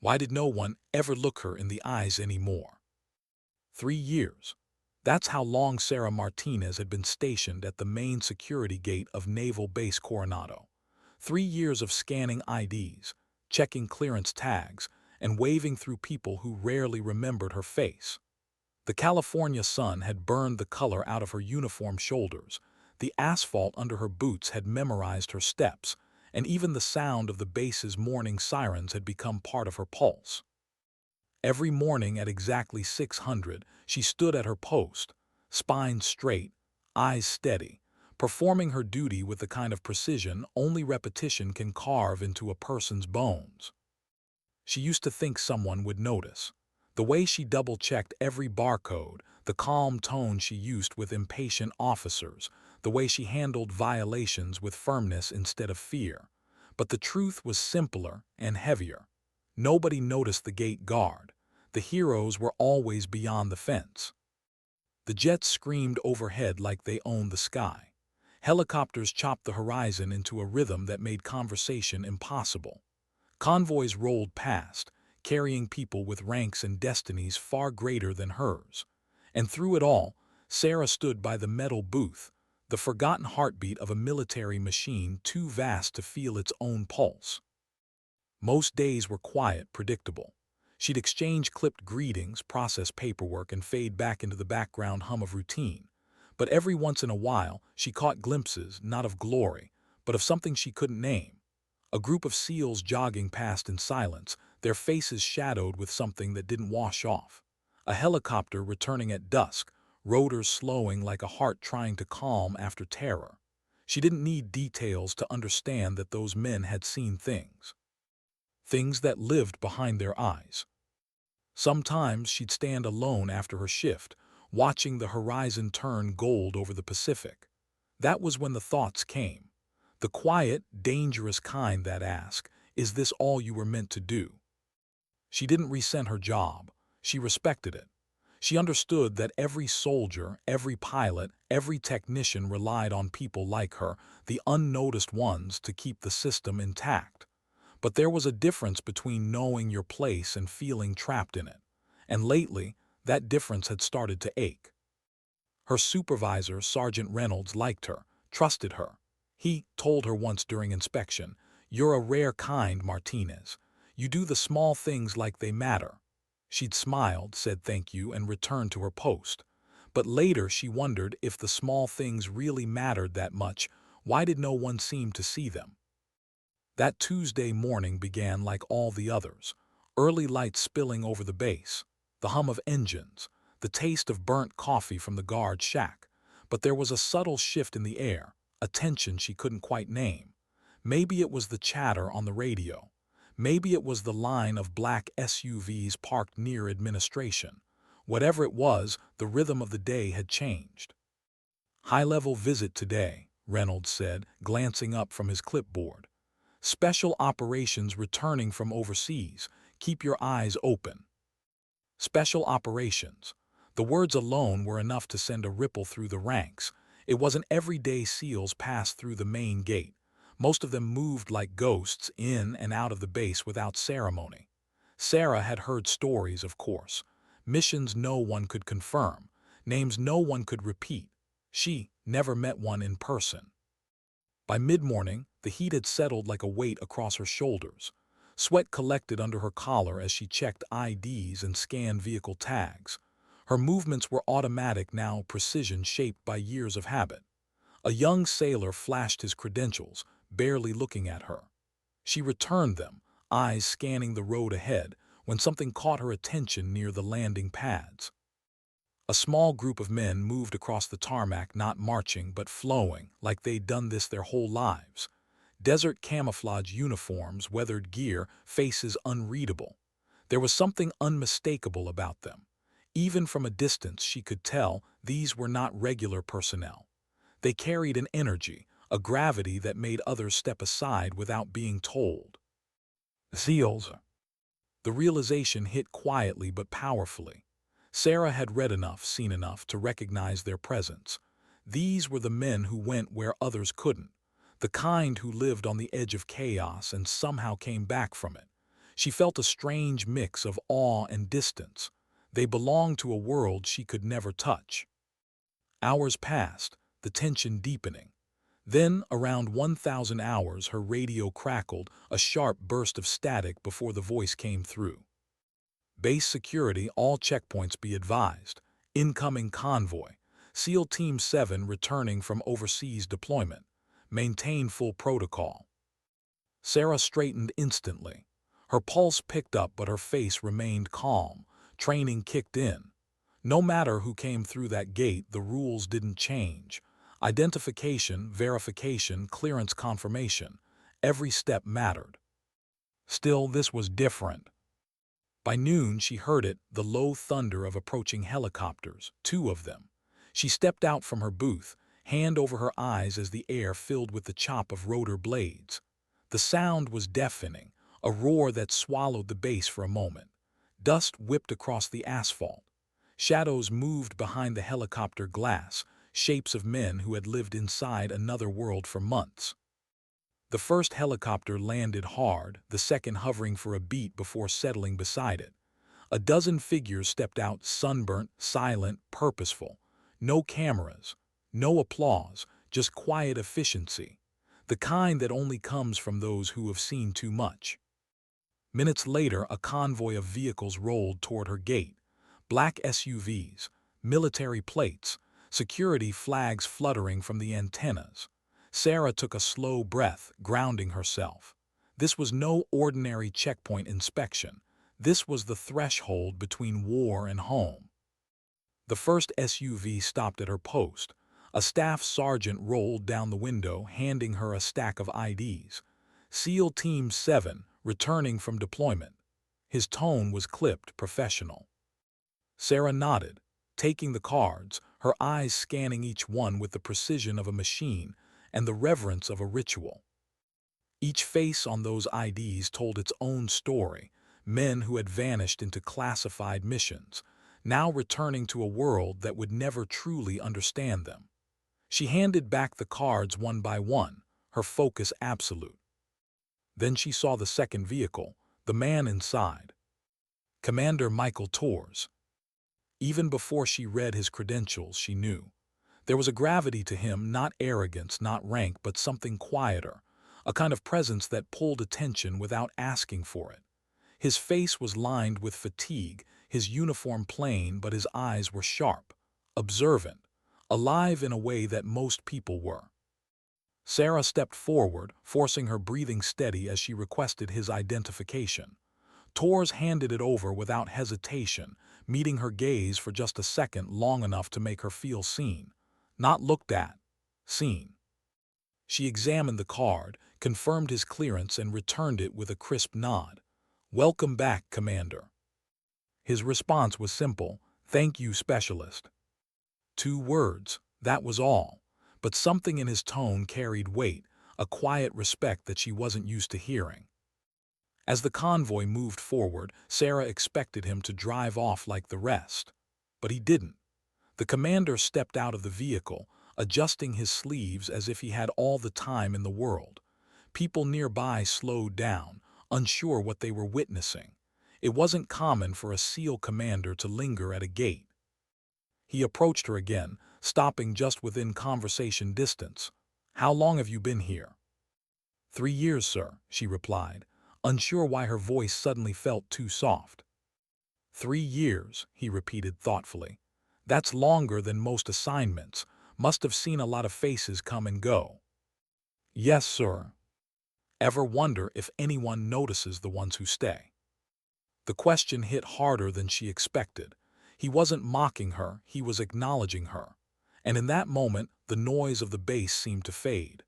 Why did no one ever look her in the eyes anymore? 3 years. That's how long Sarah Martinez had been stationed at the main security gate of Naval Base Coronado. 3 years of scanning IDs, checking clearance tags, and waving through people who rarely remembered her face. The California sun had burned the color out of her uniform shoulders, the asphalt under her boots had memorized her steps, and even the sound of the base's morning sirens had become part of her pulse. Every morning at exactly 600, she stood at her post, spine straight, eyes steady, performing her duty with the kind of precision only repetition can carve into a person's bones. She used to think someone would notice. The way she double-checked every barcode, the calm tone she used with impatient officers, the way she handled violations with firmness instead of fear. But the truth was simpler and heavier. Nobody noticed the gate guard. The heroes were always beyond the fence. The jets screamed overhead like they owned the sky. Helicopters chopped the horizon into a rhythm that made conversation impossible. Convoys rolled past, carrying people with ranks and destinies far greater than hers. And through it all, Sarah stood by the metal booth, the forgotten heartbeat of a military machine too vast to feel its own pulse. Most days were quiet, predictable. She'd exchange clipped greetings, process paperwork, and fade back into the background hum of routine. But every once in a while, she caught glimpses, not of glory, but of something she couldn't name. A group of SEALs jogging past in silence, their faces shadowed with something that didn't wash off. A helicopter returning at dusk, rotors slowing like a heart trying to calm after terror. She didn't need details to understand that those men had seen things. Things that lived behind their eyes. Sometimes she'd stand alone after her shift, watching the horizon turn gold over the Pacific. That was when the thoughts came. The quiet, dangerous kind that ask, "Is this all you were meant to do?" She didn't resent her job. She respected it. She understood that every soldier, every pilot, every technician relied on people like her, the unnoticed ones, to keep the system intact. But there was a difference between knowing your place and feeling trapped in it. And lately, that difference had started to ache. Her supervisor, Sergeant Reynolds, liked her, trusted her. He told her once during inspection, "You're a rare kind, Martinez. You do the small things like they matter." She'd smiled, said thank you, and returned to her post. But later she wondered if the small things really mattered that much. Why did no one seem to see them? That Tuesday morning began like all the others. Early lights spilling over the base, the hum of engines, the taste of burnt coffee from the guard shack. But there was a subtle shift in the air, a tension she couldn't quite name. Maybe it was the chatter on the radio. Maybe it was the line of black SUVs parked near administration. Whatever it was, the rhythm of the day had changed. "High-level visit today," Reynolds said, glancing up from his clipboard. "Special operations returning from overseas. Keep your eyes open." Special operations. The words alone were enough to send a ripple through the ranks. It wasn't everyday SEALs passed through the main gate. Most of them moved like ghosts in and out of the base without ceremony. Sarah had heard stories, of course. Missions no one could confirm. Names no one could repeat. She never met one in person. By mid-morning, the heat had settled like a weight across her shoulders. Sweat collected under her collar as she checked IDs and scanned vehicle tags. Her movements were automatic now, precision shaped by years of habit. A young sailor flashed his credentials, barely looking at her. She returned them, eyes scanning the road ahead, when something caught her attention near the landing pads. A small group of men moved across the tarmac, not marching but flowing, like they'd done this their whole lives. Desert camouflage uniforms, weathered gear, faces unreadable. There was something unmistakable about them. Even from a distance she could tell these were not regular personnel. They carried an energy, a gravity that made others step aside without being told. SEALs. The realization hit quietly but powerfully. Sarah had read enough, seen enough to recognize their presence. These were the men who went where others couldn't, the kind who lived on the edge of chaos and somehow came back from it. She felt a strange mix of awe and distance. They belonged to a world she could never touch. Hours passed, the tension deepening. Then, around 1,000 hours, her radio crackled, a sharp burst of static before the voice came through. Base security, all checkpoints be advised. Incoming convoy. SEAL Team 7 returning from overseas deployment. Maintain full protocol. Sarah straightened instantly. Her pulse picked up, but her face remained calm. Training kicked in. No matter who came through that gate, the rules didn't change. Identification, verification, clearance confirmation. Every step mattered. Still, this was different. By noon, she heard it, the low thunder of approaching helicopters, 2 of them. She stepped out from her booth, hand over her eyes as the air filled with the chop of rotor blades. The sound was deafening, a roar that swallowed the base for a moment. Dust whipped across the asphalt. Shadows moved behind the helicopter glass, shapes of men who had lived inside another world for months. The first helicopter landed hard, the second hovering for a beat before settling beside it. A dozen figures stepped out, sunburnt, silent, purposeful. No cameras, no applause, just quiet efficiency. The kind that only comes from those who have seen too much. Minutes later, a convoy of vehicles rolled toward her gate. Black SUVs, military plates, security flags fluttering from the antennas. Sarah took a slow breath, grounding herself. This was no ordinary checkpoint inspection. This was the threshold between war and home. The first SUV stopped at her post. A staff sergeant rolled down the window, handing her a stack of IDs. SEAL Team 7, returning from deployment. His tone was clipped, professional. Sarah nodded, taking the cards, her eyes scanning each one with the precision of a machine and the reverence of a ritual. Each face on those IDs told its own story, men who had vanished into classified missions, now returning to a world that would never truly understand them. She handed back the cards one by one, her focus absolute. Then she saw the second vehicle, the man inside. Commander Michael Torres. Even before she read his credentials, she knew. There was a gravity to him, not arrogance, not rank, but something quieter, a kind of presence that pulled attention without asking for it. His face was lined with fatigue, his uniform plain, but his eyes were sharp, observant, alive in a way that most people were. Sarah stepped forward, forcing her breathing steady as she requested his identification. Torres handed it over without hesitation, meeting her gaze for just a second, long enough to make her feel seen. Not looked at, seen. She examined the card, confirmed his clearance, and returned it with a crisp nod. "Welcome back, Commander." His response was simple, "Thank you, Specialist." 2 words, that was all. But something in his tone carried weight, a quiet respect that she wasn't used to hearing. As the convoy moved forward, Sarah expected him to drive off like the rest. But he didn't. The commander stepped out of the vehicle, adjusting his sleeves as if he had all the time in the world. People nearby slowed down, unsure what they were witnessing. It wasn't common for a SEAL commander to linger at a gate. He approached her again, stopping just within conversation distance. "How long have you been here?" 3 years, sir," she replied, unsure why her voice suddenly felt too soft. 3 years, he repeated thoughtfully. "That's longer than most assignments. Must have seen a lot of faces come and go." "Yes, sir." "Ever wonder if anyone notices the ones who stay?" The question hit harder than she expected. He wasn't mocking her, he was acknowledging her. And in that moment, the noise of the base seemed to fade.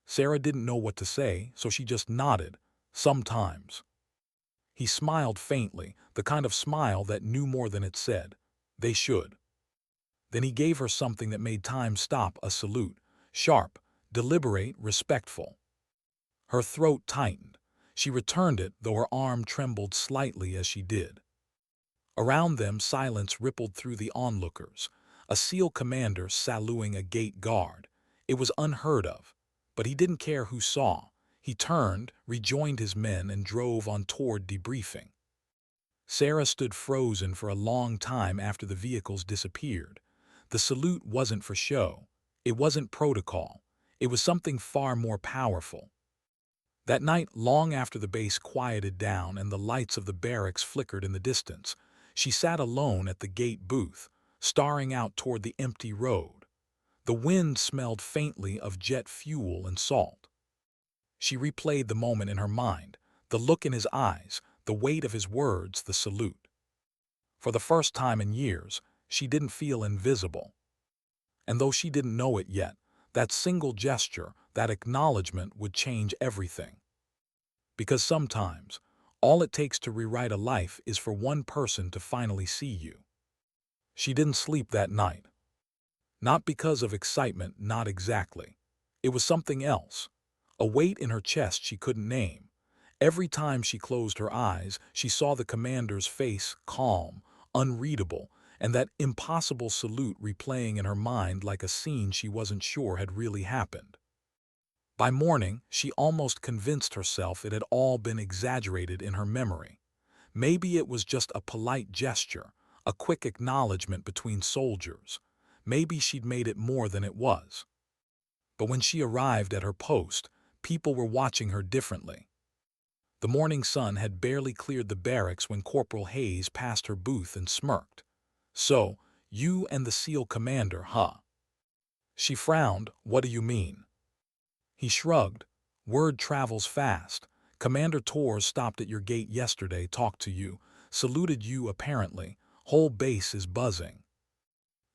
Sarah didn't know what to say, so she just nodded. "Sometimes." He smiled faintly, the kind of smile that knew more than it said. "They should." Then he gave her something that made time stop, a salute, sharp, deliberate, respectful. Her throat tightened. She returned it, though her arm trembled slightly as she did. Around them, silence rippled through the onlookers. A SEAL commander saluting a gate guard. It was unheard of, but he didn't care who saw. He turned, rejoined his men, and drove on toward debriefing. Sarah stood frozen for a long time after the vehicles disappeared. The salute wasn't for show. It wasn't protocol. It was something far more powerful. That night, long after the base quieted down and the lights of the barracks flickered in the distance, she sat alone at the gate booth, staring out toward the empty road. The wind smelled faintly of jet fuel and salt. She replayed the moment in her mind, the look in his eyes, the weight of his words, the salute. For the first time in years, she didn't feel invisible. And though she didn't know it yet, that single gesture, that acknowledgement would change everything. Because sometimes, all it takes to rewrite a life is for one person to finally see you. She didn't sleep that night. Not because of excitement, not exactly. It was something else. A weight in her chest she couldn't name. Every time she closed her eyes, she saw the commander's face, calm, unreadable, and that impossible salute replaying in her mind like a scene she wasn't sure had really happened. By morning, she almost convinced herself it had all been exaggerated in her memory. Maybe it was just a polite gesture, a quick acknowledgement between soldiers. Maybe she'd made it more than it was. But when she arrived at her post, people were watching her differently. The morning sun had barely cleared the barracks when Corporal Hayes passed her booth and smirked. "So, you and the SEAL commander, huh?" She frowned. "What do you mean?" He shrugged. "Word travels fast. Commander Torres stopped at your gate yesterday, talked to you, saluted you apparently. Whole base is buzzing."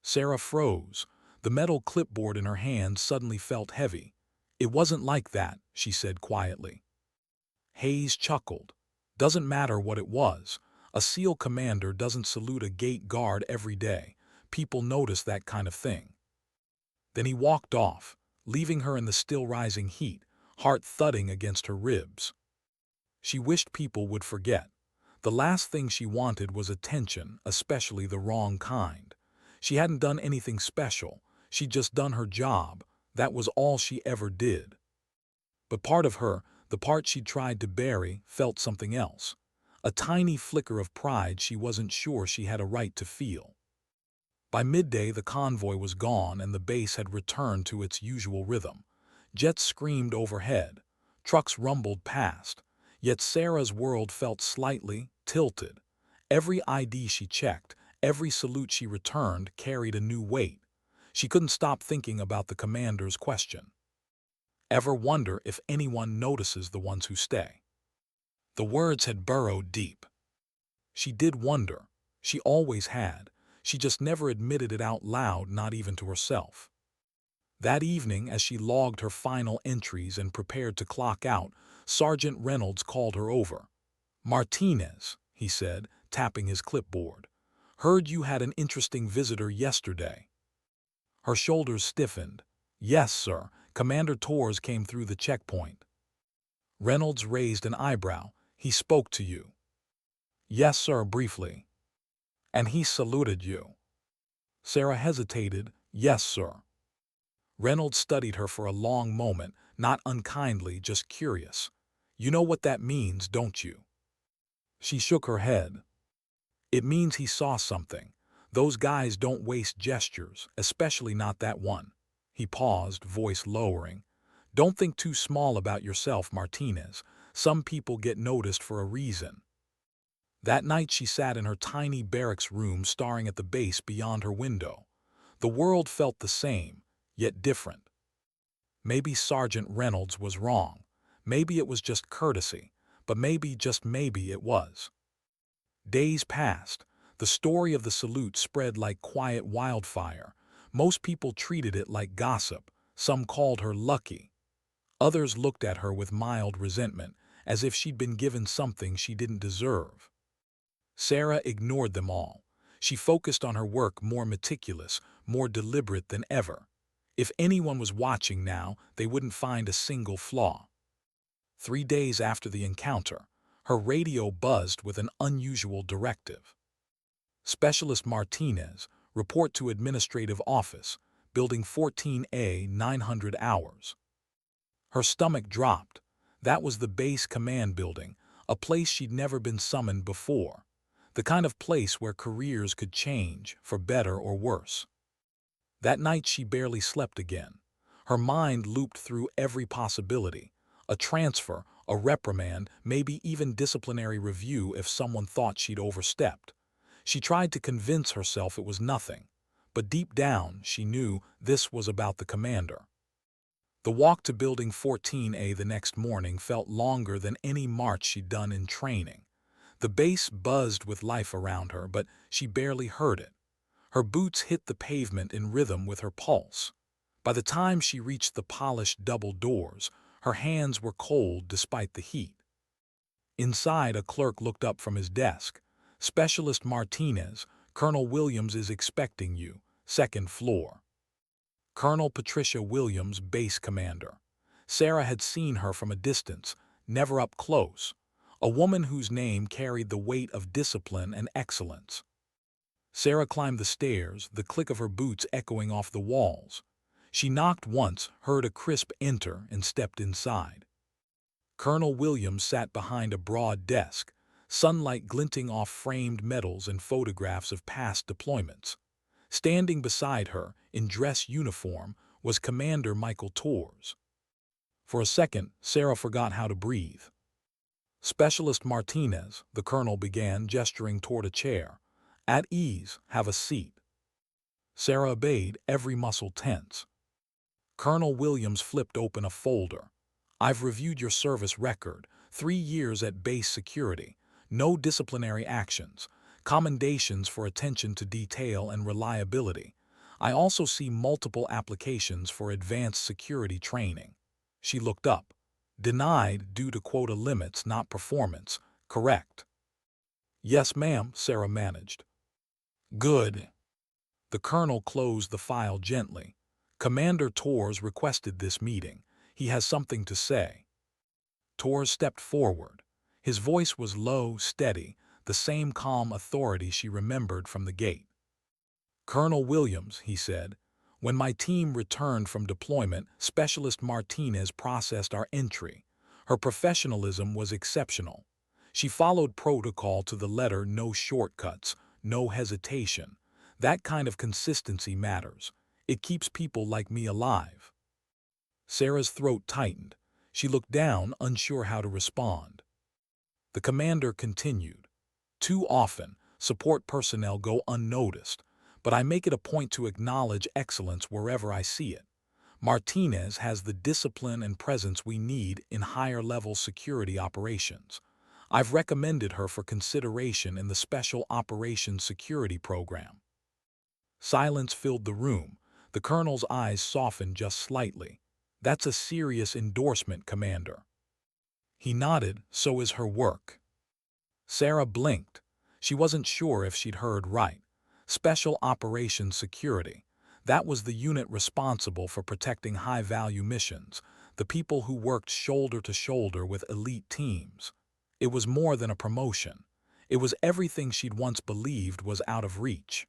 Sarah froze. The metal clipboard in her hand suddenly felt heavy. "It wasn't like that," she said quietly. Hayes chuckled. "Doesn't matter what it was. A SEAL commander doesn't salute a gate guard every day. People notice that kind of thing." Then he walked off, leaving her in the still rising heat, heart thudding against her ribs. She wished people would forget. The last thing she wanted was attention, especially the wrong kind. She hadn't done anything special. She'd just done her job. That was all she ever did. But part of her, the part she'd tried to bury, felt something else. A tiny flicker of pride she wasn't sure she had a right to feel. By midday, the convoy was gone and the base had returned to its usual rhythm. Jets screamed overhead. Trucks rumbled past. Yet Sarah's world felt slightly tilted. Every ID she checked, every salute she returned carried a new weight. She couldn't stop thinking about the commander's question. "Ever wonder if anyone notices the ones who stay?" The words had burrowed deep. She did wonder. She always had. She just never admitted it out loud, not even to herself. That evening, as she logged her final entries and prepared to clock out, Sergeant Reynolds called her over. "Martinez," he said, tapping his clipboard. "Heard you had an interesting visitor yesterday." Her shoulders stiffened. "Yes, sir. Commander Torres came through the checkpoint." Reynolds raised an eyebrow. "He spoke to you?" "Yes, sir, briefly." "And he saluted you?" Sarah hesitated. "Yes, sir." Reynolds studied her for a long moment, not unkindly, just curious. "You know what that means, don't you?" She shook her head. "It means he saw something. Those guys don't waste gestures, especially not that one." He paused, voice lowering. "Don't think too small about yourself, Martinez. Some people get noticed for a reason." That night she sat in her tiny barracks room staring at the base beyond her window. The world felt the same, yet different. Maybe Sergeant Reynolds was wrong. Maybe it was just courtesy, but maybe, just maybe, it was. Days passed. The story of the salute spread like quiet wildfire. Most people treated it like gossip. Some called her lucky. Others looked at her with mild resentment, as if she'd been given something she didn't deserve. Sarah ignored them all. She focused on her work, more meticulous, more deliberate than ever. If anyone was watching now, they wouldn't find a single flaw. 3 days after the encounter, her radio buzzed with an unusual directive. "Specialist Martinez, report to Administrative Office, Building 14A, 900 hours." Her stomach dropped. That was the base command building, a place she'd never been summoned before. The kind of place where careers could change, for better or worse. That night she barely slept again. Her mind looped through every possibility. A transfer, a reprimand, maybe even disciplinary review if someone thought she'd overstepped. She tried to convince herself it was nothing. But deep down, she knew this was about the commander. The walk to Building 14A the next morning felt longer than any march she'd done in training. The base buzzed with life around her, but she barely heard it. Her boots hit the pavement in rhythm with her pulse. By the time she reached the polished double doors, her hands were cold despite the heat. Inside, a clerk looked up from his desk. "Specialist Martinez, Colonel Williams is expecting you, second floor." Colonel Patricia Williams, base commander. Sarah had seen her from a distance, never up close. A woman whose name carried the weight of discipline and excellence. Sarah climbed the stairs, the click of her boots echoing off the walls. She knocked once, heard a crisp enter, and stepped inside. Colonel Williams sat behind a broad desk, sunlight glinting off framed medals and photographs of past deployments. Standing beside her, in dress uniform, was Commander Michael Torres. For a second, Sarah forgot how to breathe. "Specialist Martinez," the colonel began, gesturing toward a chair. "At ease, have a seat." Sarah obeyed, every muscle tense. Colonel Williams flipped open a folder. "I've reviewed your service record, 3 years at base security, no disciplinary actions, commendations for attention to detail and reliability. I also see multiple applications for advanced security training." She looked up. "Denied due to quota limits, not performance, correct?" "Yes, ma'am," Sarah managed. "Good." The colonel closed the file gently. "Commander Torres requested this meeting. He has something to say." Torres stepped forward. His voice was low, steady, the same calm authority she remembered from the gate. "Colonel Williams," he said, "when my team returned from deployment, Specialist Martinez processed our entry. Her professionalism was exceptional. She followed protocol to the letter, no shortcuts, no hesitation. That kind of consistency matters. It keeps people like me alive." Sarah's throat tightened. She looked down, unsure how to respond. The commander continued. "Too often, support personnel go unnoticed, but I make it a point to acknowledge excellence wherever I see it. Martinez has the discipline and presence we need in higher-level security operations. I've recommended her for consideration in the Special Operations Security Program." Silence filled the room. The colonel's eyes softened just slightly. "That's a serious endorsement, Commander." He nodded. "So is her work." Sarah blinked. She wasn't sure if she'd heard right. Special Operations Security. That was the unit responsible for protecting high-value missions, the people who worked shoulder to shoulder with elite teams. It was more than a promotion. It was everything she'd once believed was out of reach.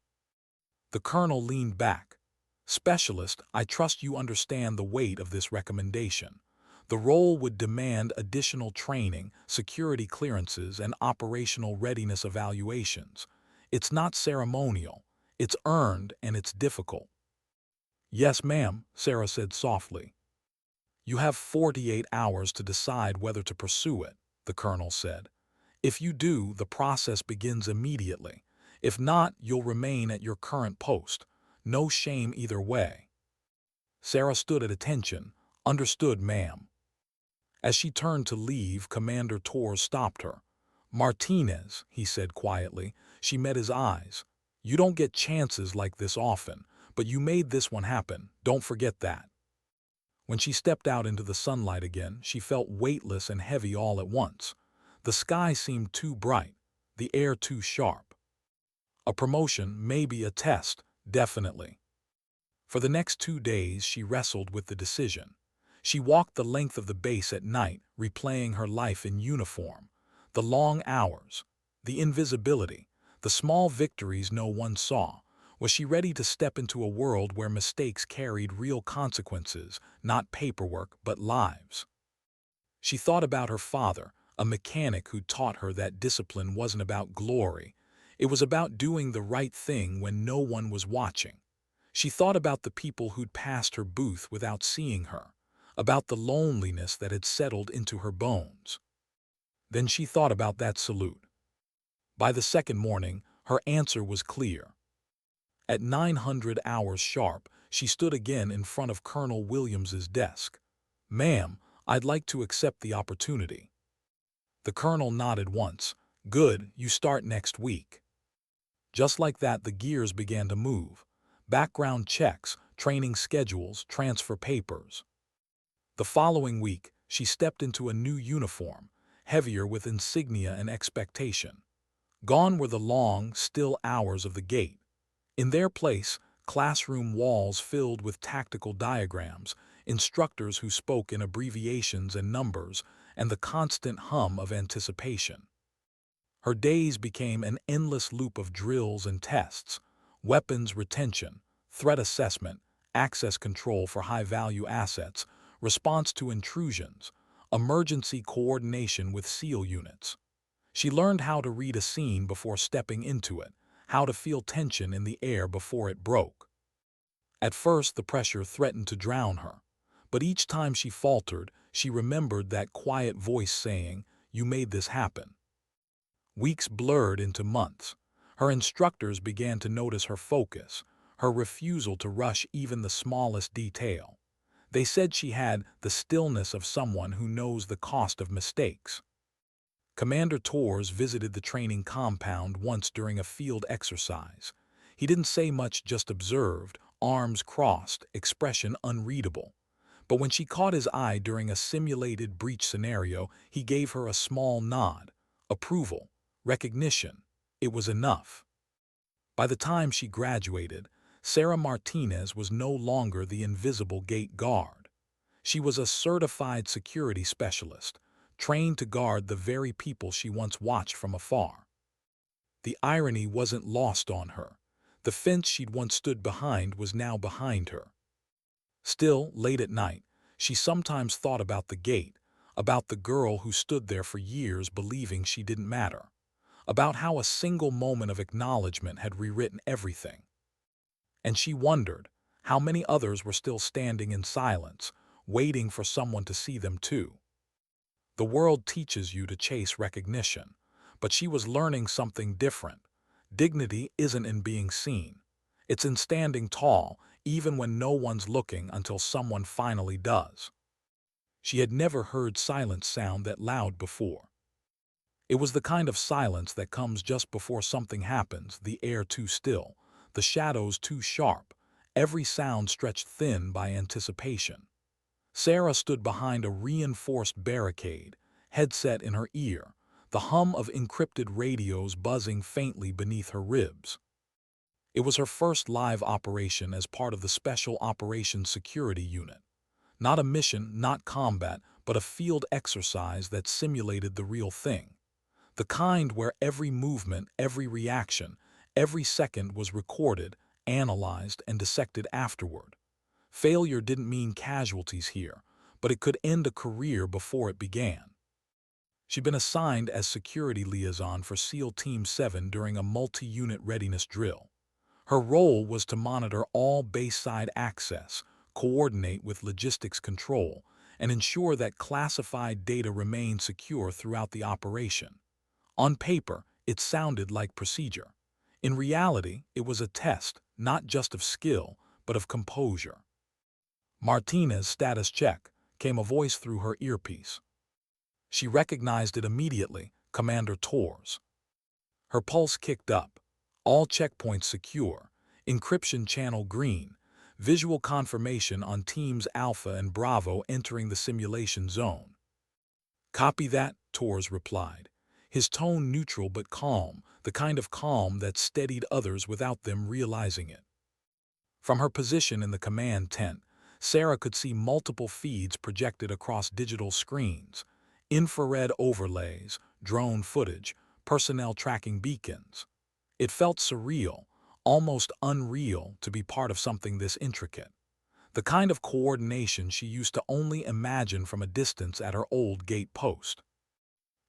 The colonel leaned back. "Specialist, I trust you understand the weight of this recommendation. The role would demand additional training, security clearances, and operational readiness evaluations. It's not ceremonial. It's earned, and it's difficult." "Yes, ma'am," Sarah said softly. "You have 48 hours to decide whether to pursue it," the colonel said. "If you do, the process begins immediately. If not, you'll remain at your current post. No shame either way." Sarah stood at attention. "Understood, ma'am." As she turned to leave, Commander Torres stopped her. "Martinez," he said quietly. She met his eyes. "You don't get chances like this often, but you made this one happen. Don't forget that." When she stepped out into the sunlight again, she felt weightless and heavy all at once. The sky seemed too bright, the air too sharp. A promotion, maybe a test, definitely. For the next 2 days, she wrestled with the decision. She walked the length of the base at night, replaying her life in uniform. The long hours, the invisibility, the small victories no one saw. Was she ready to step into a world where mistakes carried real consequences, not paperwork but lives? She thought about her father, a mechanic who taught her that discipline wasn't about glory. It was about doing the right thing when no one was watching. She thought about the people who'd passed her booth without seeing her, about the loneliness that had settled into her bones. Then she thought about that salute. By the second morning, her answer was clear. At 900 hours sharp, she stood again in front of Colonel Williams's desk. "Ma'am, I'd like to accept the opportunity." The colonel nodded once. "Good, you start next week." Just like that, the gears began to move. Background checks, training schedules, transfer papers. The following week, she stepped into a new uniform, heavier with insignia and expectation. Gone were the long, still hours of the gate. In their place, classroom walls filled with tactical diagrams, instructors who spoke in abbreviations and numbers, and the constant hum of anticipation. Her days became an endless loop of drills and tests, weapons retention, threat assessment, access control for high-value assets, response to intrusions, emergency coordination with SEAL units. She learned how to read a scene before stepping into it, how to feel tension in the air before it broke. At first, the pressure threatened to drown her, but each time she faltered, she remembered that quiet voice saying, "You made this happen." Weeks blurred into months. Her instructors began to notice her focus, her refusal to rush even the smallest detail. They said she had the stillness of someone who knows the cost of mistakes. Commander Torres visited the training compound once during a field exercise. He didn't say much, just observed, arms crossed, expression unreadable. But when she caught his eye during a simulated breach scenario, he gave her a small nod. Approval, recognition. It was enough. By the time she graduated, Sarah Martinez was no longer the invisible gate guard. She was a certified security specialist, trained to guard the very people she once watched from afar. The irony wasn't lost on her. The fence she'd once stood behind was now behind her. Still, late at night, she sometimes thought about the gate, about the girl who stood there for years believing she didn't matter, about how a single moment of acknowledgement had rewritten everything. And she wondered how many others were still standing in silence, waiting for someone to see them too. The world teaches you to chase recognition, but she was learning something different. Dignity isn't in being seen. It's in standing tall, even when no one's looking, until someone finally does. She had never heard silence sound that loud before. It was the kind of silence that comes just before something happens, the air too still, the shadows too sharp, every sound stretched thin by anticipation. Sarah stood behind a reinforced barricade, headset in her ear, the hum of encrypted radios buzzing faintly beneath her ribs. It was her first live operation as part of the Special Operations Security Unit. Not a mission, not combat, but a field exercise that simulated the real thing. The kind where every movement, every reaction, every second was recorded, analyzed, and dissected afterward. Failure didn't mean casualties here, but it could end a career before it began. She'd been assigned as security liaison for SEAL Team 7 during a multi-unit readiness drill. Her role was to monitor all base-side access, coordinate with logistics control, and ensure that classified data remained secure throughout the operation. On paper, it sounded like procedure. In reality, it was a test, not just of skill, but of composure. "Martinez, status check," came a voice through her earpiece. She recognized it immediately, Commander Torres. Her pulse kicked up. All checkpoints secure, encryption channel green, visual confirmation on Teams Alpha and Bravo entering the simulation zone. "Copy that," Torres replied, his tone neutral but calm, the kind of calm that steadied others without them realizing it. From her position in the command tent, Sarah could see multiple feeds projected across digital screens, infrared overlays, drone footage, personnel tracking beacons. It felt surreal, almost unreal, to be part of something this intricate. the kind of coordination she used to only imagine from a distance at her old gate post.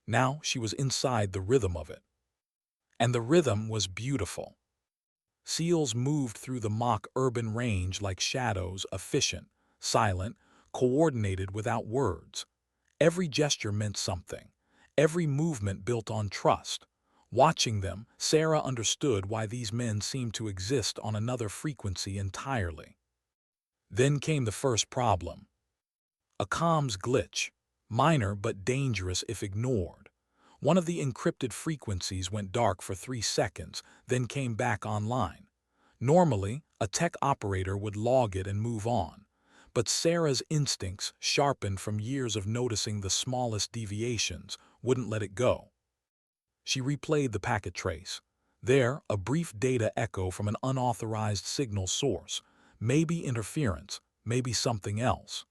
Now she was inside the rhythm of it. And the rhythm was beautiful. Seals moved through the mock urban range like shadows, efficient, silent, coordinated without words. Every gesture meant something. Every movement built on trust. Watching them, Sarah understood why these men seemed to exist on another frequency entirely. Then came the first problem. A comms glitch, minor but dangerous if ignored. One of the encrypted frequencies went dark for 3 seconds, then came back online. Normally, a tech operator would log it and move on. But Sarah's instincts, sharpened from years of noticing the smallest deviations, wouldn't let it go. She replayed the packet trace. There, a brief data echo from an unauthorized signal source. Maybe interference, maybe something else.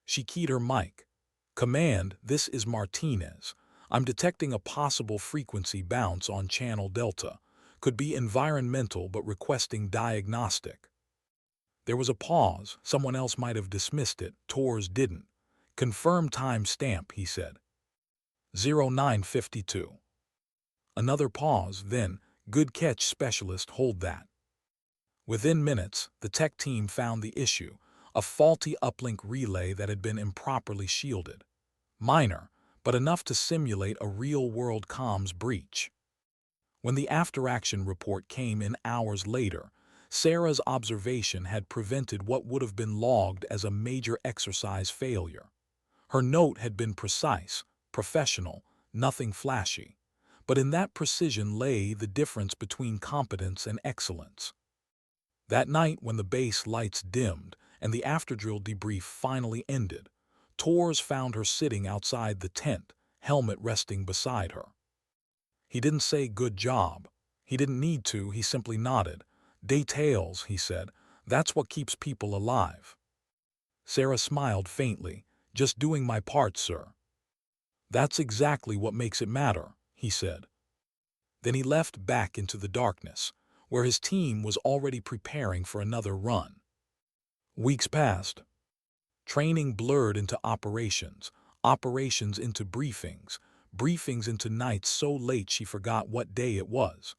She keyed her mic. "Command, this is Martinez. I'm detecting a possible frequency bounce on channel Delta. Could be environmental but requesting diagnostic." There was a pause. Someone else might have dismissed it. Torres didn't. "Confirm time stamp," he said. 0952. Another pause, then, "Good catch, specialist, hold that." Within minutes, the tech team found the issue, a faulty uplink relay that had been improperly shielded. Minor, but enough to simulate a real-world comms breach. When the after-action report came in hours later, Sarah's observation had prevented what would have been logged as a major exercise failure. Her note had been precise, professional, nothing flashy. But in that precision lay the difference between competence and excellence. That night, when the base lights dimmed and the after-drill debrief finally ended, Torres found her sitting outside the tent, helmet resting beside her. He didn't say "good job." He didn't need to, he simply nodded. "Details," he said. "That's what keeps people alive." Sarah smiled faintly. "Just doing my part, sir." "That's exactly what makes it matter," he said. Then he left back into the darkness, where his team was already preparing for another run. Weeks passed. Training blurred into operations, operations into briefings, briefings into nights so late she forgot what day it was.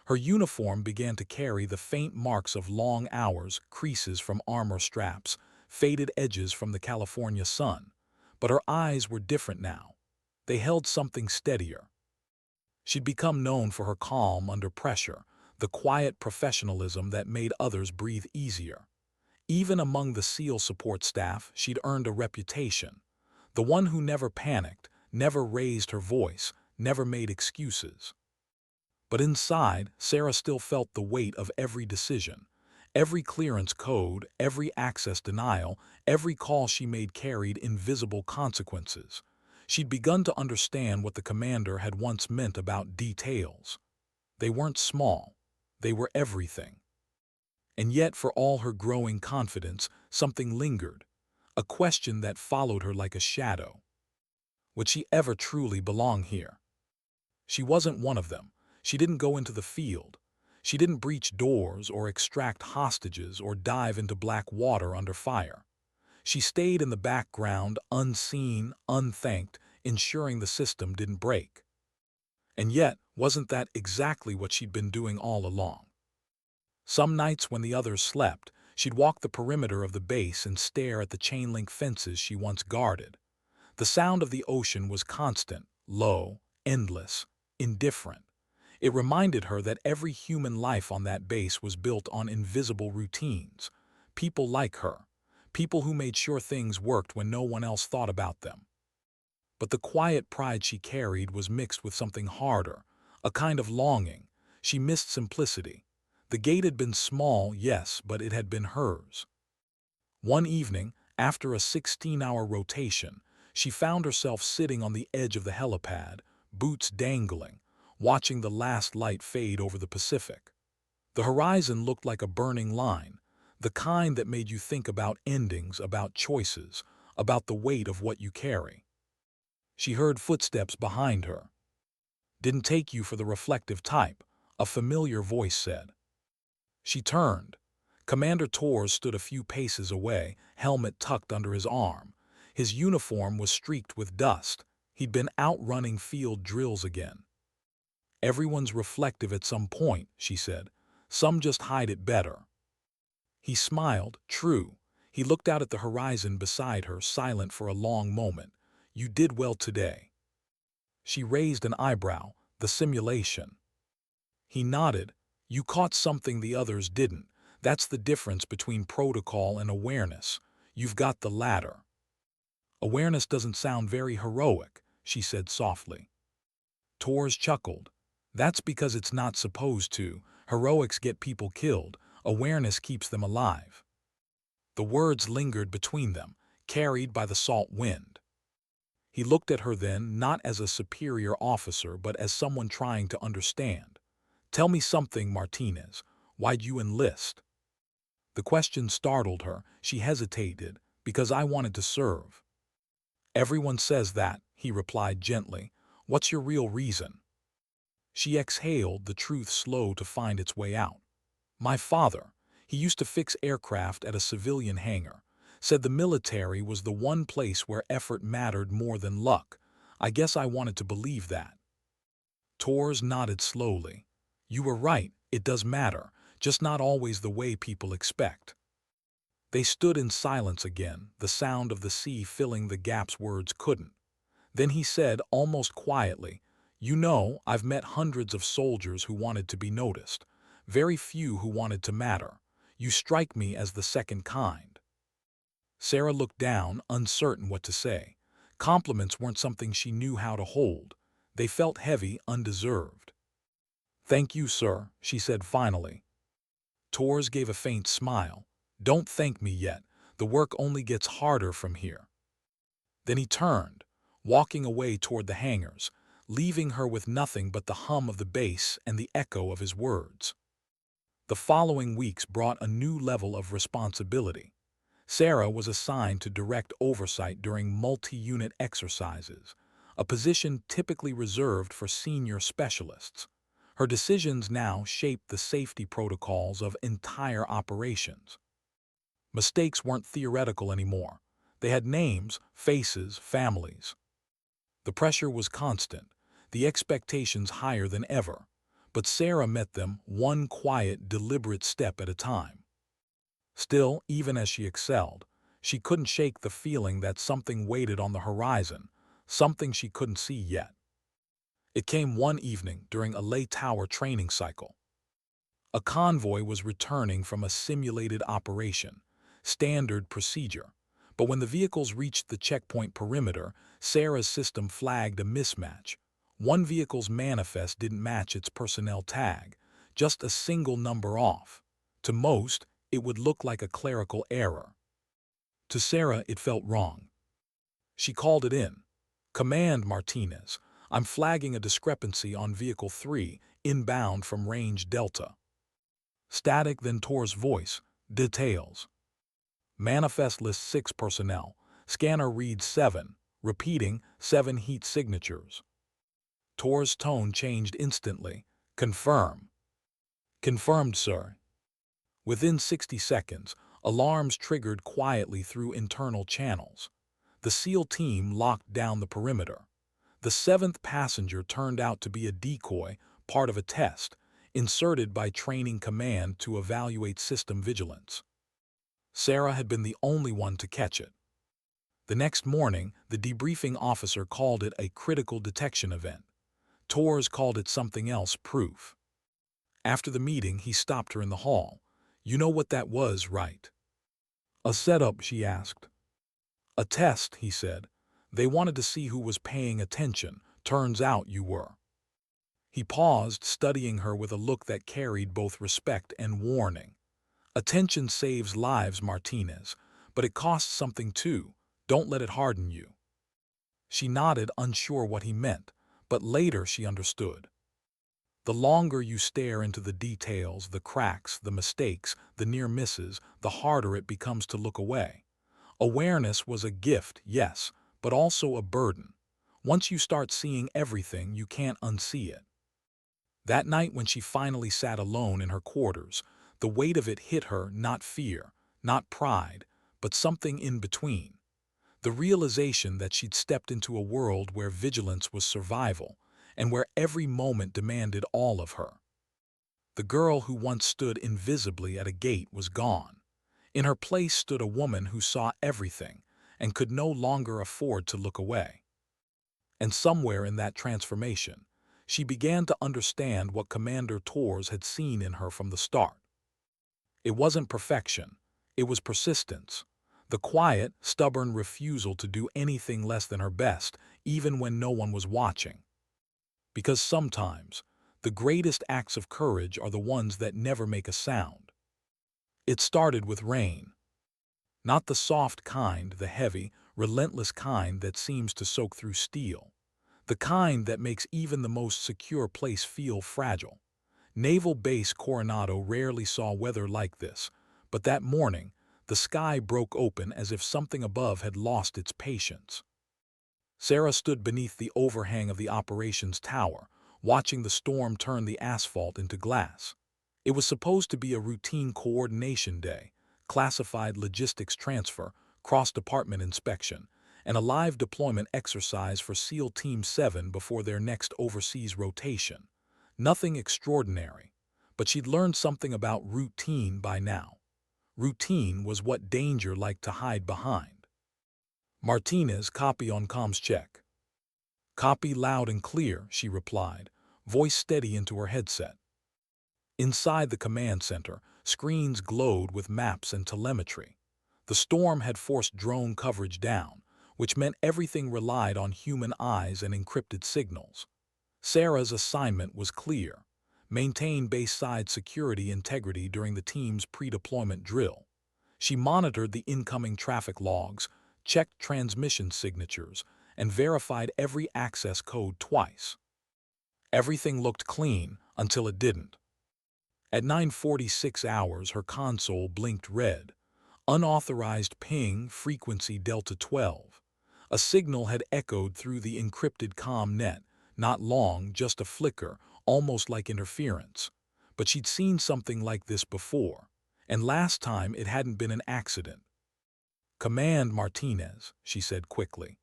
Her uniform began to carry the faint marks of long hours, creases from armor straps, faded edges from the California sun. But her eyes were different now. They held something steadier. She'd become known for her calm under pressure, the quiet professionalism that made others breathe easier. Even among the SEAL support staff, she'd earned a reputation. The one who never panicked, never raised her voice, never made excuses. But inside, Sarah still felt the weight of every decision. Every clearance code, every access denial, every call she made carried invisible consequences. She'd begun to understand what the commander had once meant about details. They weren't small. They were everything. And yet, for all her growing confidence, something lingered. A question that followed her like a shadow. Would she ever truly belong here? She wasn't one of them. She didn't go into the field. She didn't breach doors or extract hostages or dive into black water under fire. She stayed in the background, unseen, unthanked, ensuring the system didn't break. And yet, wasn't that exactly what she'd been doing all along? Some nights when the others slept, she'd walk the perimeter of the base and stare at the chain-link fences she once guarded. The sound of the ocean was constant, low, endless, indifferent. It reminded her that every human life on that base was built on invisible routines. People like her. People who made sure things worked when no one else thought about them. But the quiet pride she carried was mixed with something harder, a kind of longing. She missed simplicity. The gate had been small, yes, but it had been hers. One evening, after a 16-hour rotation, she found herself sitting on the edge of the helipad, boots dangling, watching the last light fade over the Pacific. The horizon looked like a burning line, the kind that made you think about endings, about choices, about the weight of what you carry. She heard footsteps behind her. "Didn't take you for the reflective type," a familiar voice said. She turned. Commander Torres stood a few paces away, helmet tucked under his arm. His uniform was streaked with dust. He'd been out running field drills again. "Everyone's reflective at some point," she said. "Some just hide it better." He smiled. True. He looked out at the horizon beside her, silent for a long moment. "You did well today." She raised an eyebrow. "The simulation." He nodded. "You caught something the others didn't. That's the difference between protocol and awareness. You've got the latter." "Awareness doesn't sound very heroic," she said softly. Torres chuckled. "That's because it's not supposed to. Heroics get people killed. Awareness keeps them alive." The words lingered between them, carried by the salt wind. He looked at her then, not as a superior officer, but as someone trying to understand. "Tell me something, Martinez. Why'd you enlist?" The question startled her. She hesitated. "Because I wanted to serve." "Everyone says that," he replied gently. "What's your real reason?" She exhaled, the truth slow to find its way out. "My father, he used to fix aircraft at a civilian hangar. Said the military was the one place where effort mattered more than luck. I guess I wanted to believe that." Torres nodded slowly. "You were right, it does matter, just not always the way people expect." They stood in silence again, the sound of the sea filling the gaps words couldn't. Then he said, almost quietly, "You know, I've met hundreds of soldiers who wanted to be noticed. Very few who wanted to matter. You strike me as the second kind." Sarah looked down, uncertain what to say. Compliments weren't something she knew how to hold. They felt heavy, undeserved. "Thank you, sir," she said finally. Torres gave a faint smile. "Don't thank me yet. The work only gets harder from here." Then he turned, walking away toward the hangars, leaving her with nothing but the hum of the bass and the echo of his words. The following weeks brought a new level of responsibility. Sarah was assigned to direct oversight during multi-unit exercises, a position typically reserved for senior specialists. Her decisions now shaped the safety protocols of entire operations. Mistakes weren't theoretical anymore. They had names, faces, families. The pressure was constant, the expectations higher than ever, but Sarah met them one quiet, deliberate step at a time. Still, even as she excelled, she couldn't shake the feeling that something waited on the horizon, something she couldn't see yet. It came one evening during a lay tower training cycle. A convoy was returning from a simulated operation, standard procedure. But when the vehicles reached the checkpoint perimeter, Sarah's system flagged a mismatch. One vehicle's manifest didn't match its personnel tag, just a single number off. To most, it would look like a clerical error. To Sarah, it felt wrong. She called it in. "Command, Martinez. I'm flagging a discrepancy on Vehicle 3, inbound from range Delta." Static, then Tor's voice. "Details." Manifest lists 6 personnel. Scanner reads 7, repeating 7 heat signatures. Tor's tone changed instantly. "Confirm." "Confirmed, sir." Within 60 seconds, alarms triggered quietly through internal channels. The SEAL team locked down the perimeter. The 7th passenger turned out to be a decoy, part of a test, inserted by Training Command to evaluate system vigilance. Sarah had been the only one to catch it. The next morning, the debriefing officer called it a critical detection event. Torres called it something else, proof. After the meeting, he stopped her in the hall. "You know what that was, right?" "A setup?" she asked. "A test," he said. "They wanted to see who was paying attention. Turns out you were." He paused, studying her with a look that carried both respect and warning. "Attention saves lives, Martinez, but it costs something too. Don't let it harden you." She nodded, unsure what he meant, but later she understood. The longer you stare into the details, the cracks, the mistakes, the near misses, the harder it becomes to look away. Awareness was a gift, yes, but also a burden. Once you start seeing everything, you can't unsee it. That night when she finally sat alone in her quarters, The weight of it hit her, not fear, not pride, but something in between. The realization that she'd stepped into a world where vigilance was survival and where every moment demanded all of her. The girl who once stood invisibly at a gate was gone. In her place stood a woman who saw everything and could no longer afford to look away. And somewhere in that transformation, she began to understand what Commander Tors had seen in her from the start. It wasn't perfection, it was persistence. The quiet, stubborn refusal to do anything less than her best, even when no one was watching. Because sometimes, the greatest acts of courage are the ones that never make a sound. It started with rain. Not the soft kind, the heavy, relentless kind that seems to soak through steel. The kind that makes even the most secure place feel fragile. Naval Base Coronado rarely saw weather like this, but that morning, the sky broke open as if something above had lost its patience. Sarah stood beneath the overhang of the operations tower, watching the storm turn the asphalt into glass. It was supposed to be a routine coordination day, classified logistics transfer, cross-department inspection, and a live deployment exercise for SEAL Team 7 before their next overseas rotation. Nothing extraordinary, but she'd learned something about routine by now. Routine was what danger liked to hide behind. Martinez, copy on comms check. Copy loud and clear, she replied, voice steady into her headset. Inside the command center, screens glowed with maps and telemetry. The storm had forced drone coverage down, which meant everything relied on human eyes and encrypted signals. Sarah's assignment was clear: maintain base-side security integrity during the team's pre-deployment drill. She monitored the incoming traffic logs, checked transmission signatures, and verified every access code twice. Everything looked clean until it didn't. At 9:46 hours, her console blinked red. Unauthorized ping, frequency Delta 12. A signal had echoed through the encrypted comm net, not long, just a flicker, almost like interference. But she'd seen something like this before, and last time it hadn't been an accident. Command Martinez, she said quickly.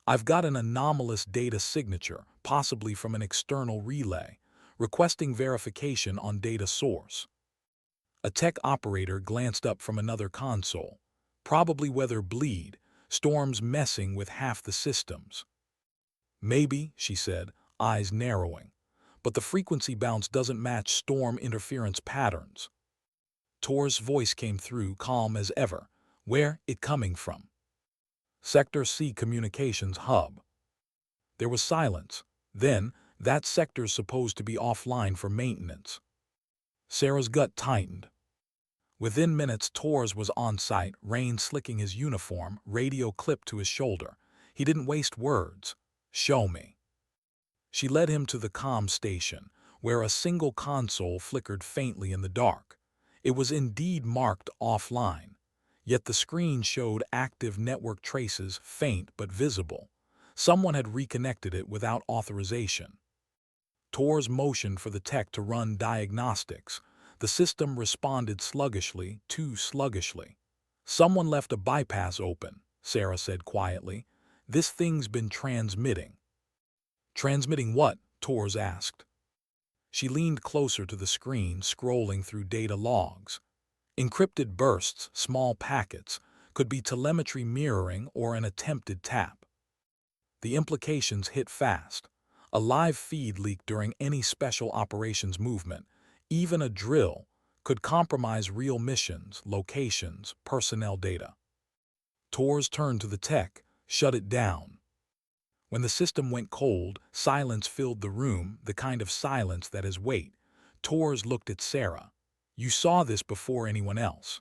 I've got an anomalous data signature, possibly from an external relay, requesting verification on data source. A tech operator glanced up from another console. Probably weather bleed, storms messing with half the systems. Maybe, she said, eyes narrowing, but the frequency bounce doesn't match storm interference patterns. Tor's voice came through, calm as ever. Where it coming from? Sector C Communications Hub. There was silence. Then, that sector's supposed to be offline for maintenance. Sarah's gut tightened. Within minutes, Tors was on site, rain slicking his uniform, radio clipped to his shoulder. He didn't waste words. Show me. She led him to the comm station, where a single console flickered faintly in the dark. It was indeed marked offline, yet the screen showed active network traces, faint but visible. Someone had reconnected it without authorization. Tors motioned for the tech to run diagnostics. The system responded sluggishly, too sluggishly. Someone left a bypass open, Sarah said quietly. This thing's been transmitting. Transmitting what? Tors asked. She leaned closer to the screen, scrolling through data logs. Encrypted bursts, small packets, could be telemetry mirroring or an attempted tap. The implications hit fast. A live feed leak during any special operations movement, even a drill, could compromise real missions, locations, personnel data. Tors turned to the tech, shut it down. When the system went cold, silence filled the room, the kind of silence that is weight. Tors looked at Sarah. You saw this before anyone else?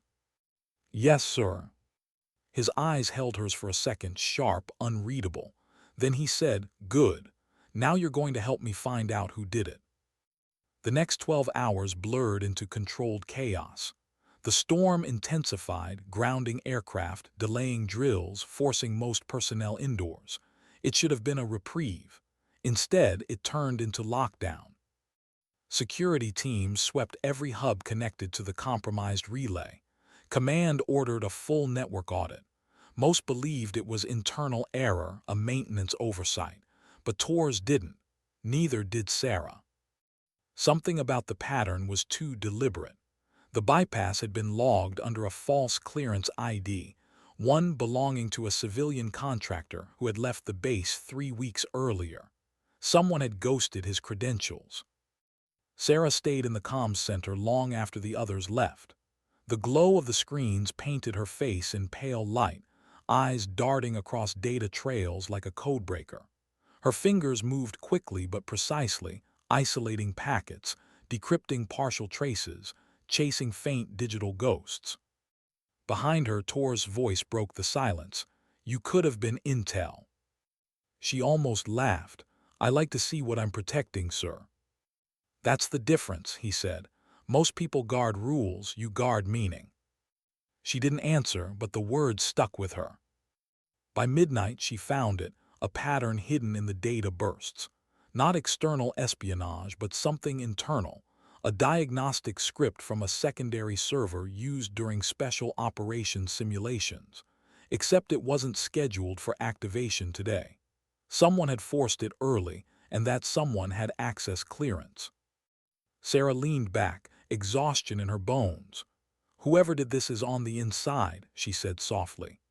Yes, sir. His eyes held hers for a second, sharp, unreadable. Then he said, good. Now you're going to help me find out who did it. The next 12 hours blurred into controlled chaos. The storm intensified, grounding aircraft, delaying drills, forcing most personnel indoors. It should have been a reprieve. Instead, it turned into lockdown. Security teams swept every hub connected to the compromised relay. Command ordered a full network audit. Most believed it was internal error, a maintenance oversight. But Torres didn't. Neither did Sarah. Something about the pattern was too deliberate. The bypass had been logged under a false clearance ID, one belonging to a civilian contractor who had left the base 3 weeks earlier. Someone had ghosted his credentials. Sarah stayed in the comms center long after the others left. The glow of the screens painted her face in pale light, eyes darting across data trails like a codebreaker. Her fingers moved quickly but precisely, isolating packets, decrypting partial traces, chasing faint digital ghosts. Behind her, Tor's voice broke the silence. "You could have been intel." She almost laughed. "I like to see what I'm protecting, sir." "That's the difference," he said. "Most people guard rules, you guard meaning." She didn't answer, but the words stuck with her. By midnight, she found it, a pattern hidden in the data bursts. Not external espionage, but something internal. A diagnostic script from a secondary server used during special operations simulations. Except it wasn't scheduled for activation today. Someone had forced it early, and that someone had access clearance. Sarah leaned back, exhaustion in her bones. "Whoever did this is on the inside," she said softly.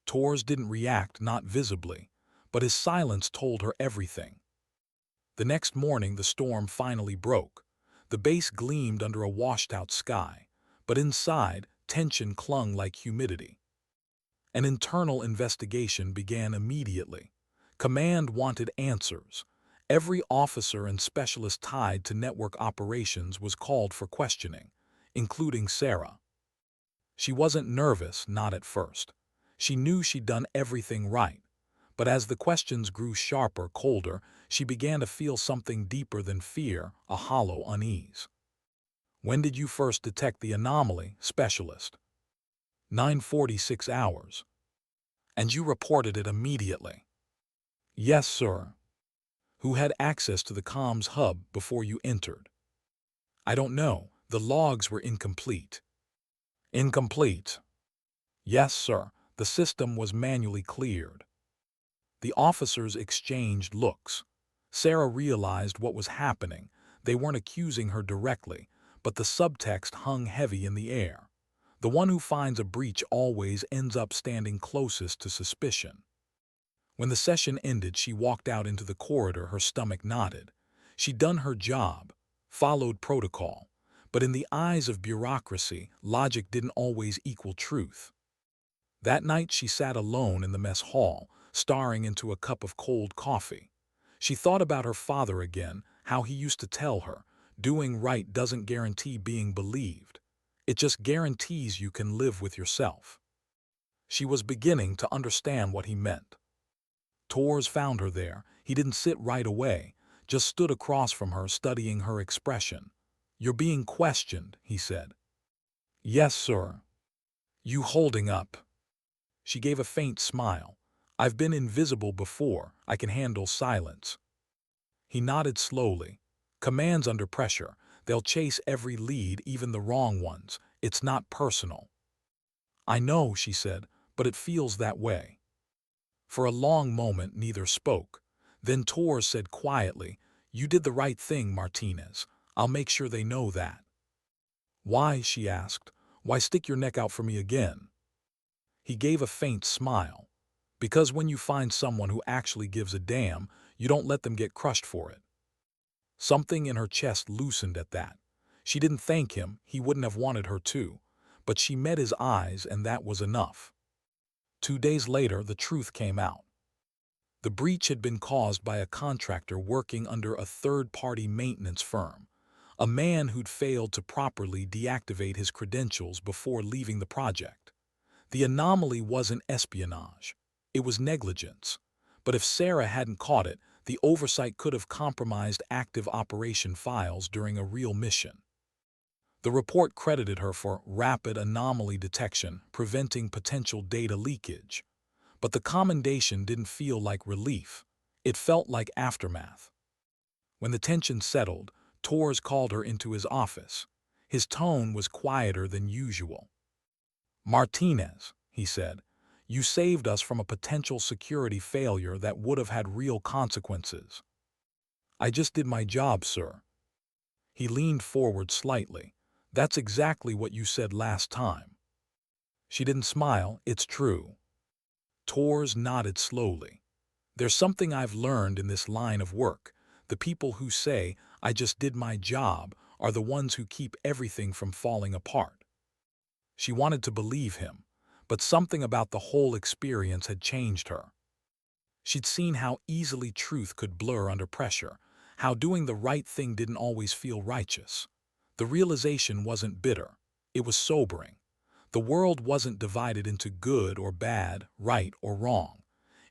Torres didn't react, not visibly, but his silence told her everything. The next morning the storm finally broke. The base gleamed under a washed-out sky, but inside, tension clung like humidity. An internal investigation began immediately. Command wanted answers. Every officer and specialist tied to network operations was called for questioning, including Sarah. She wasn't nervous, not at first. She knew she'd done everything right. But as the questions grew sharper, colder, she began to feel something deeper than fear, a hollow unease. "When did you first detect the anomaly, specialist?" 9:46 hours. "And you reported it immediately?" "Yes, sir." "Who had access to the comms hub before you entered?" "I don't know. The logs were incomplete." "Incomplete?" "Yes, sir. The system was manually cleared." The officers exchanged looks. Sarah realized what was happening. They weren't accusing her directly, but the subtext hung heavy in the air. The one who finds a breach always ends up standing closest to suspicion. When the session ended, she walked out into the corridor, her stomach knotted. She'd done her job, followed protocol, but in the eyes of bureaucracy, logic didn't always equal truth. That night she sat alone in the mess hall, staring into a cup of cold coffee. She thought about her father again, how he used to tell her, doing right doesn't guarantee being believed. It just guarantees you can live with yourself. She was beginning to understand what he meant. Torres found her there. He didn't sit right away, just stood across from her, studying her expression. "You're being questioned," he said. "Yes, sir." "You holding up?" She gave a faint smile. "I've been invisible before. I can handle silence." He nodded slowly. "Command's under pressure. They'll chase every lead, even the wrong ones. It's not personal." "I know," she said, "but it feels that way." For a long moment neither spoke. Then Torres said quietly, "You did the right thing, Martinez. I'll make sure they know that." "Why?" she asked. "Why stick your neck out for me again?" He gave a faint smile. "Because when you find someone who actually gives a damn, you don't let them get crushed for it." Something in her chest loosened at that. She didn't thank him, he wouldn't have wanted her to, but she met his eyes and that was enough. 2 days later, the truth came out. The breach had been caused by a contractor working under a third-party maintenance firm, a man who'd failed to properly deactivate his credentials before leaving the project. The anomaly wasn't espionage. It was negligence. But if Sarah hadn't caught it, the oversight could have compromised active operation files during a real mission. The report credited her for rapid anomaly detection, preventing potential data leakage. But the commendation didn't feel like relief. It felt like aftermath. When the tension settled, Torres called her into his office. His tone was quieter than usual. "Martinez," he said, "you saved us from a potential security failure that would have had real consequences." "I just did my job, sir." He leaned forward slightly. "That's exactly what you said last time." She didn't smile. "It's true." Torres nodded slowly. "There's something I've learned in this line of work. The people who say, 'I just did my job,' are the ones who keep everything from falling apart." She wanted to believe him, but something about the whole experience had changed her. She'd seen how easily truth could blur under pressure, how doing the right thing didn't always feel righteous. The realization wasn't bitter. It was sobering. The world wasn't divided into good or bad, right or wrong.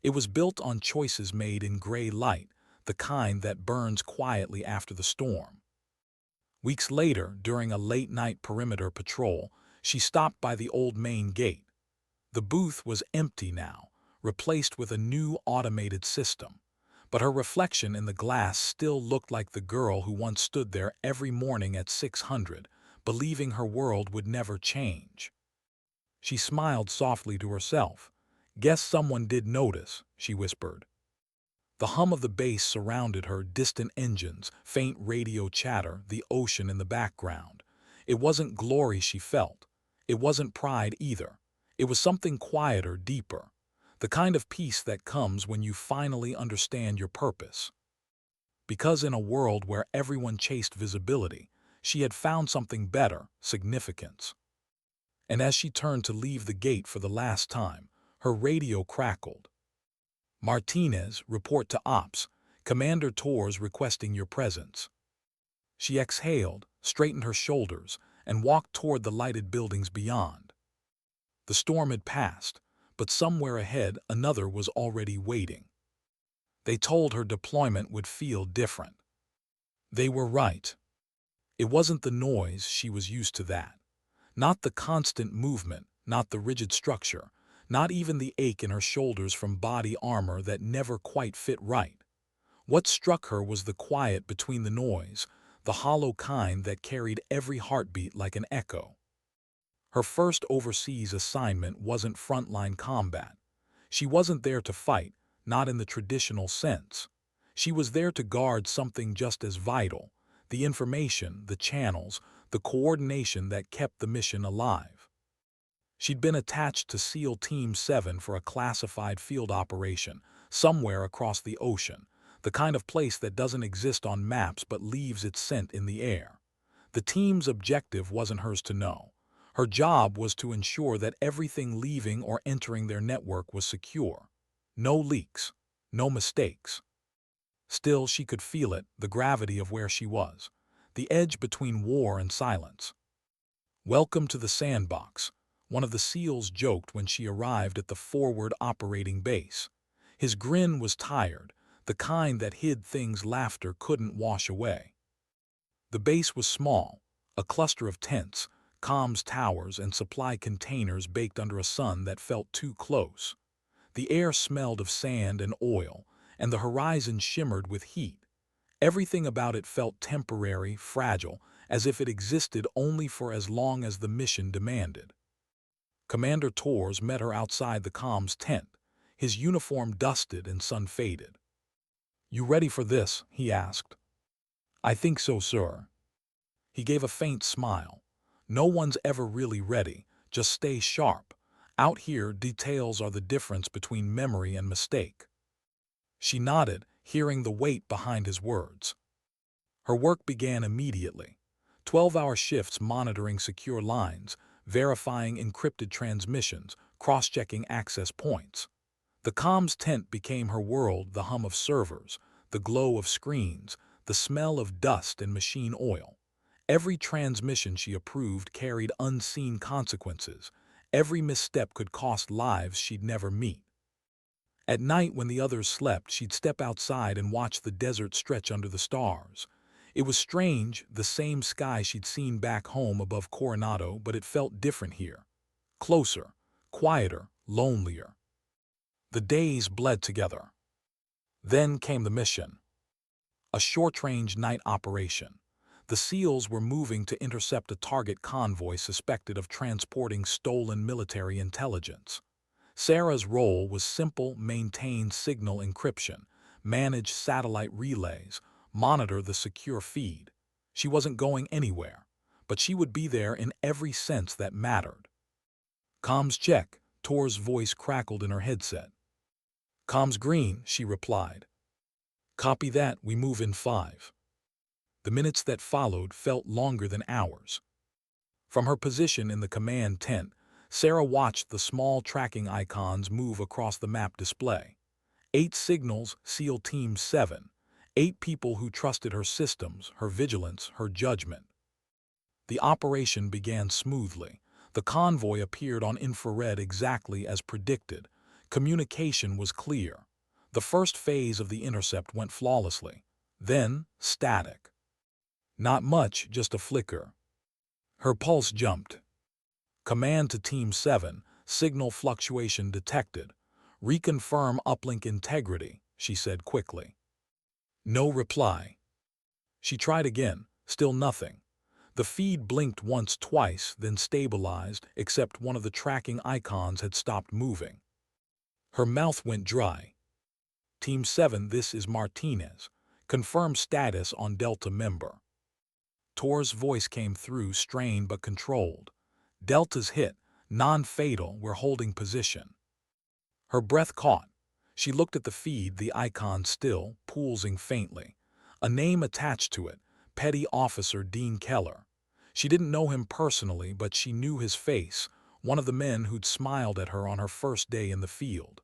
It was built on choices made in gray light, the kind that burns quietly after the storm. Weeks later, during a late-night perimeter patrol, she stopped by the old main gate. The booth was empty now, replaced with a new automated system. But her reflection in the glass still looked like the girl who once stood there every morning at 600, believing her world would never change. She smiled softly to herself. "Guess someone did notice," she whispered. The hum of the base surrounded her, distant engines, faint radio chatter, the ocean in the background. It wasn't glory she felt. It wasn't pride either. It was something quieter, deeper. The kind of peace that comes when you finally understand your purpose. Because in a world where everyone chased visibility, she had found something better, significance. And as she turned to leave the gate for the last time, her radio crackled. "Martinez, report to Ops. Commander Torres requesting your presence." She exhaled, straightened her shoulders, and walked toward the lighted buildings beyond. The storm had passed, but somewhere ahead another was already waiting. They told her deployment would feel different. They were right. It wasn't the noise, she was used to that. Not the constant movement, not the rigid structure, not even the ache in her shoulders from body armor that never quite fit right. What struck her was the quiet between the noise, the hollow kind that carried every heartbeat like an echo. Her first overseas assignment wasn't frontline combat. She wasn't there to fight, not in the traditional sense. She was there to guard something just as vital, the information, the channels, the coordination that kept the mission alive. She'd been attached to SEAL Team 7 for a classified field operation, somewhere across the ocean, the kind of place that doesn't exist on maps but leaves its scent in the air. The team's objective wasn't hers to know. Her job was to ensure that everything leaving or entering their network was secure. No leaks, no mistakes. Still, she could feel it, the gravity of where she was, the edge between war and silence. "Welcome to the sandbox," one of the SEALs joked when she arrived at the forward operating base. His grin was tired, the kind that hid things laughter couldn't wash away. The base was small, a cluster of tents, comms towers, and supply containers baked under a sun that felt too close. The air smelled of sand and oil, and the horizon shimmered with heat. Everything about it felt temporary, fragile, as if it existed only for as long as the mission demanded. Commander Torres met her outside the comms tent, his uniform dusted and sun-faded. "You ready for this?" he asked. "I think so, sir." He gave a faint smile. "No one's ever really ready. Just stay sharp. Out here, details are the difference between memory and mistake." She nodded, hearing the weight behind his words. Her work began immediately. 12-hour shifts monitoring secure lines, verifying encrypted transmissions, cross-checking access points. The comms tent became her world, the hum of servers, the glow of screens, the smell of dust and machine oil. Every transmission she approved carried unseen consequences. Every misstep could cost lives she'd never meet. At night, when the others slept, she'd step outside and watch the desert stretch under the stars. It was strange, the same sky she'd seen back home above Coronado, but it felt different here. Closer, quieter, lonelier. The days bled together. Then came the mission. A short-range night operation. The SEALs were moving to intercept a target convoy suspected of transporting stolen military intelligence. Sarah's role was simple: maintain signal encryption, manage satellite relays, monitor the secure feed. She wasn't going anywhere, but she would be there in every sense that mattered. "Comms check," Tor's voice crackled in her headset. "Comms green," she replied. "Copy that, we move in 5." The minutes that followed felt longer than hours. From her position in the command tent, Sarah watched the small tracking icons move across the map display. 8 signals, SEAL Team 7. 8 people who trusted her systems, her vigilance, her judgment. The operation began smoothly. The convoy appeared on infrared exactly as predicted. Communication was clear. The first phase of the intercept went flawlessly. Then, static. Not much, just a flicker. Her pulse jumped. "Command to Team 7, signal fluctuation detected. Reconfirm uplink integrity," she said quickly. No reply. She tried again, still nothing. The feed blinked once, twice, then stabilized, except one of the tracking icons had stopped moving. Her mouth went dry. "Team 7, this is Martinez. Confirm status on Delta member." Tor's voice came through, strained but controlled. "Delta's hit. Non-fatal, we're holding position." Her breath caught. She looked at the feed, the icon still, pulsing faintly. A name attached to it: Petty Officer Dean Keller. She didn't know him personally, but she knew his face, one of the men who'd smiled at her on her first day in the field.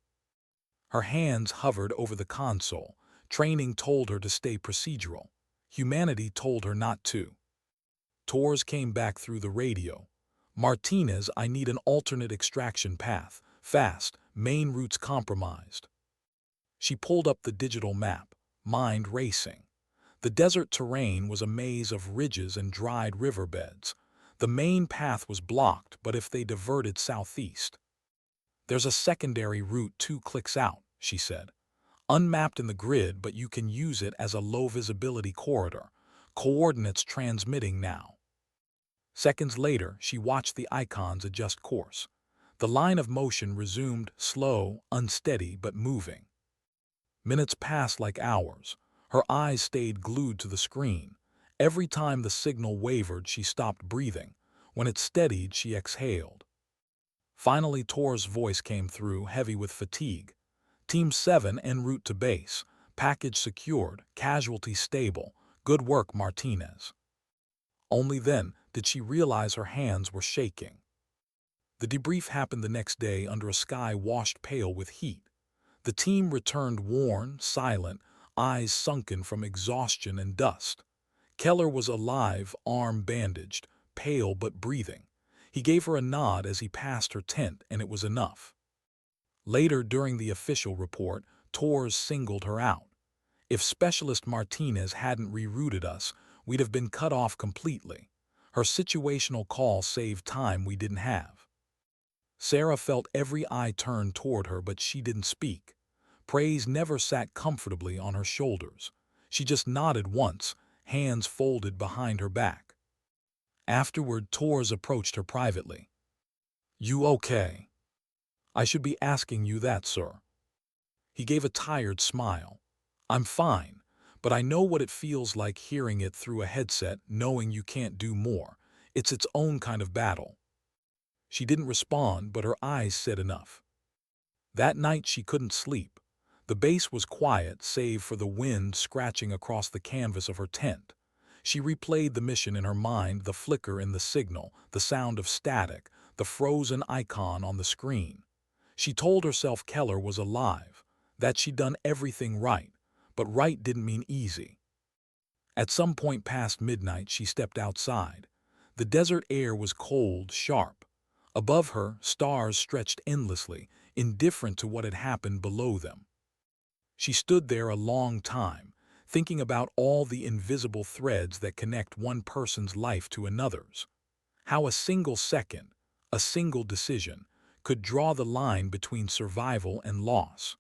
Her hands hovered over the console. Training told her to stay procedural. Humanity told her not to. Tor's came back through the radio. "Martinez, I need an alternate extraction path. Fast. Main route's compromised." She pulled up the digital map, mind racing. The desert terrain was a maze of ridges and dried riverbeds. The main path was blocked, but if they diverted southeast. "There's a secondary route 2 clicks out," she said. "Unmapped in the grid, but you can use it as a low-visibility corridor. Coordinates transmitting now." Seconds later, she watched the icons adjust course. The line of motion resumed, slow, unsteady, but moving. Minutes passed like hours. Her eyes stayed glued to the screen. Every time the signal wavered, she stopped breathing. When it steadied, she exhaled. Finally, Tor's voice came through, heavy with fatigue. "Team 7 en route to base. Package secured, casualty stable. Good work, Martinez." Only then did she realize her hands were shaking. The debrief happened the next day under a sky washed pale with heat. The team returned worn, silent, eyes sunken from exhaustion and dust. Keller was alive, arm bandaged, pale but breathing. He gave her a nod as he passed her tent, and it was enough. Later, during the official report, Torres singled her out. "If Specialist Martinez hadn't rerouted us, we'd have been cut off completely. Her situational call saved time we didn't have." Sarah felt every eye turned toward her, but she didn't speak. Praise never sat comfortably on her shoulders. She just nodded once, hands folded behind her back. Afterward, Torres approached her privately. "You okay?" "I should be asking you that, sir." He gave a tired smile. "I'm fine, but I know what it feels like hearing it through a headset, knowing you can't do more. It's its own kind of battle." She didn't respond, but her eyes said enough. That night she couldn't sleep. The base was quiet, save for the wind scratching across the canvas of her tent. She replayed the mission in her mind, the flicker in the signal, the sound of static, the frozen icon on the screen. She told herself Keller was alive, that she'd done everything right, but right didn't mean easy. At some point past midnight, she stepped outside. The desert air was cold, sharp. Above her, stars stretched endlessly, indifferent to what had happened below them. She stood there a long time, thinking about all the invisible threads that connect one person's life to another's. How a single second, a single decision, could draw the line between survival and loss.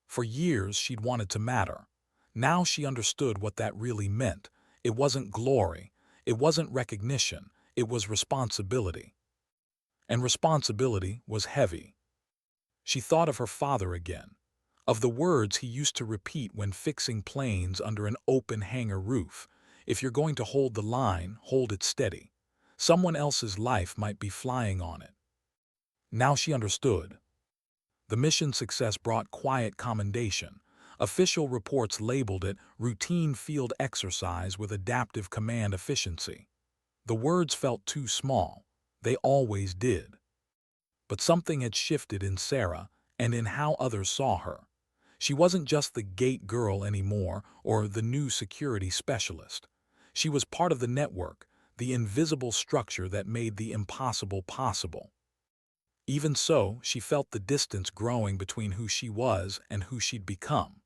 For years she'd wanted to matter. Now she understood what that really meant: It wasn't glory. It wasn't recognition. It was responsibility. And responsibility was heavy. She thought of her father again, of the words he used to repeat when fixing planes under an open hangar roof. If you're going to hold the line, hold it steady. Someone else's life might be flying on it. Now she understood. The mission's success brought quiet commendation. Official reports labeled it routine field exercise with adaptive command efficiency. The words felt too small. They always did. But something had shifted in Sarah and in how others saw her. She wasn't just the gate girl anymore or the new security specialist. She was part of the network, the invisible structure that made the impossible possible. Even so, she felt the distance growing between who she was and who she'd become.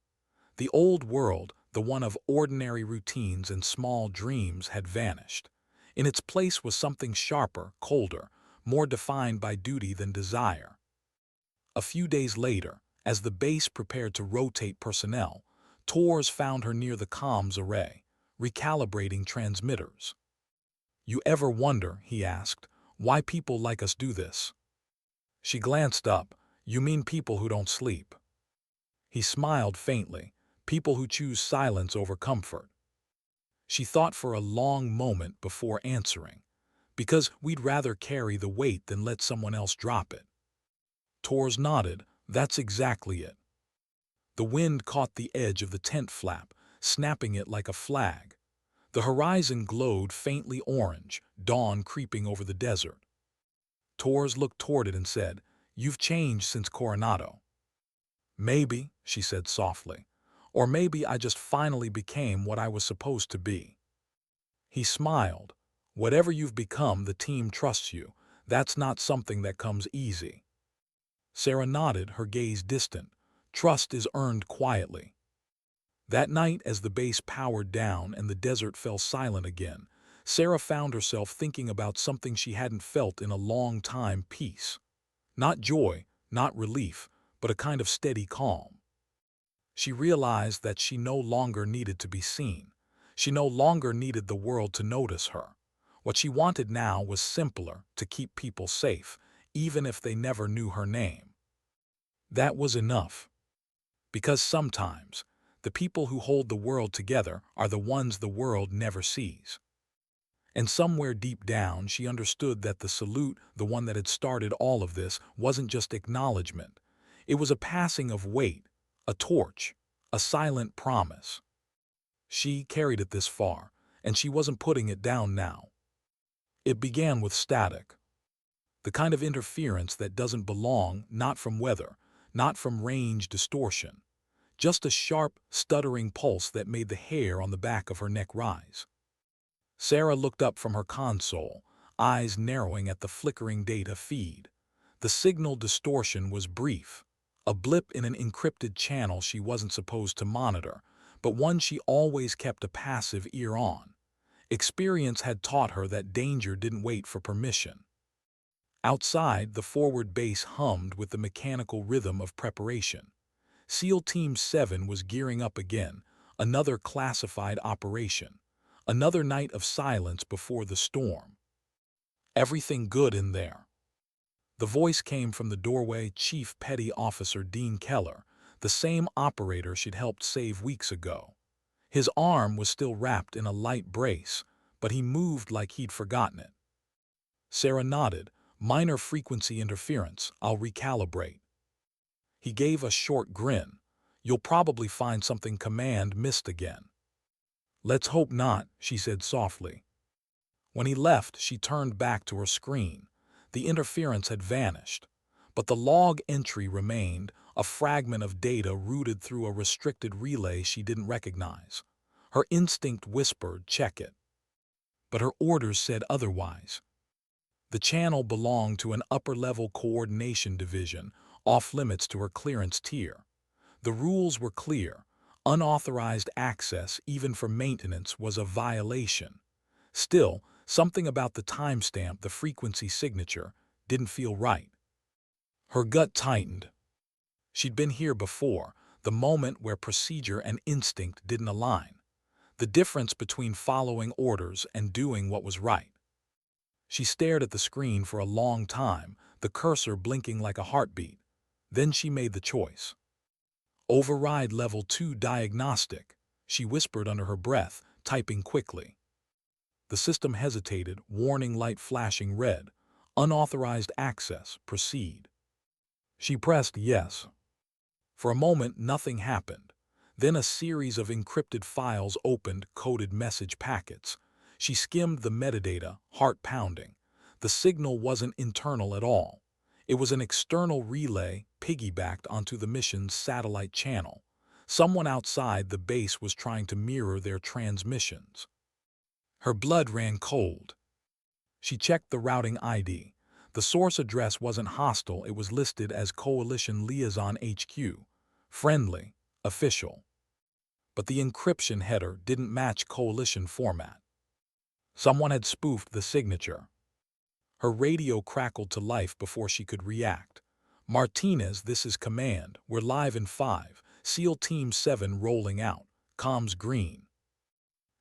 The old world, the one of ordinary routines and small dreams, had vanished. In its place was something sharper, colder, more defined by duty than desire. A few days later, as the base prepared to rotate personnel, Tors found her near the comms array, recalibrating transmitters. "You ever wonder," he asked, "why people like us do this?" She glanced up. "You mean people who don't sleep?" He smiled faintly. "People who choose silence over comfort." She thought for a long moment before answering. "Because we'd rather carry the weight than let someone else drop it." Tors nodded. "That's exactly it." The wind caught the edge of the tent flap, snapping it like a flag. The horizon glowed faintly orange, dawn creeping over the desert. Tors looked toward it and said, "You've changed since Coronado." "Maybe," she said softly. "Or maybe I just finally became what I was supposed to be." He smiled. "Whatever you've become, the team trusts you. That's not something that comes easy." Sarah nodded, her gaze distant. "Trust is earned quietly." That night, as the base powered down and the desert fell silent again, Sarah found herself thinking about something she hadn't felt in a long time: peace. Not joy, not relief, but a kind of steady calm. She realized that she no longer needed to be seen. She no longer needed the world to notice her. What she wanted now was simpler: to keep people safe, even if they never knew her name. That was enough. Because sometimes, the people who hold the world together are the ones the world never sees. And somewhere deep down, she understood that the salute, the one that had started all of this, wasn't just acknowledgement. It was a passing of weight, a torch, a silent promise. She carried it this far, and she wasn't putting it down now. It began with static. The kind of interference that doesn't belong, not from weather, not from range distortion. Just a sharp, stuttering pulse that made the hair on the back of her neck rise. Sarah looked up from her console, eyes narrowing at the flickering data feed. The signal distortion was brief, a blip in an encrypted channel she wasn't supposed to monitor, but one she always kept a passive ear on. Experience had taught her that danger didn't wait for permission. Outside, the forward base hummed with the mechanical rhythm of preparation. SEAL Team 7 was gearing up again, another classified operation, another night of silence before the storm. "Everything good in there?" The voice came from the doorway. Chief Petty Officer Dean Keller, the same operator she'd helped save weeks ago. His arm was still wrapped in a light brace, but he moved like he'd forgotten it. Sarah nodded. "Minor frequency interference. I'll recalibrate." He gave a short grin. "You'll probably find something command missed again." "Let's hope not," she said softly. When he left, she turned back to her screen. The interference had vanished, but the log entry remained, a fragment of data routed through a restricted relay she didn't recognize. Her instinct whispered, "Check it." But her orders said otherwise. The channel belonged to an upper-level coordination division, off-limits to her clearance tier. The rules were clear. Unauthorized access, even for maintenance, was a violation. Still, something about the timestamp, the frequency signature, didn't feel right. Her gut tightened. She'd been here before, the moment where procedure and instinct didn't align. the difference between following orders and doing what was right. She stared at the screen for a long time, the cursor blinking like a heartbeat. Then she made the choice. Override Level 2 Diagnostic, she whispered under her breath, typing quickly. The system hesitated, warning light flashing red. Unauthorized access, proceed. She pressed yes. For a moment, nothing happened. Then a series of encrypted files opened, coded message packets. She skimmed the metadata, heart pounding. The signal wasn't internal at all. It was an external relay piggybacked onto the mission's satellite channel. Someone outside the base was trying to mirror their transmissions. Her blood ran cold. She checked the routing ID. The source address wasn't hostile, it was listed as Coalition Liaison HQ. Friendly, official. But the encryption header didn't match Coalition format. Someone had spoofed the signature. Her radio crackled to life before she could react. Martinez, this is command. We're live in 5. SEAL Team 7 rolling out. Comms green.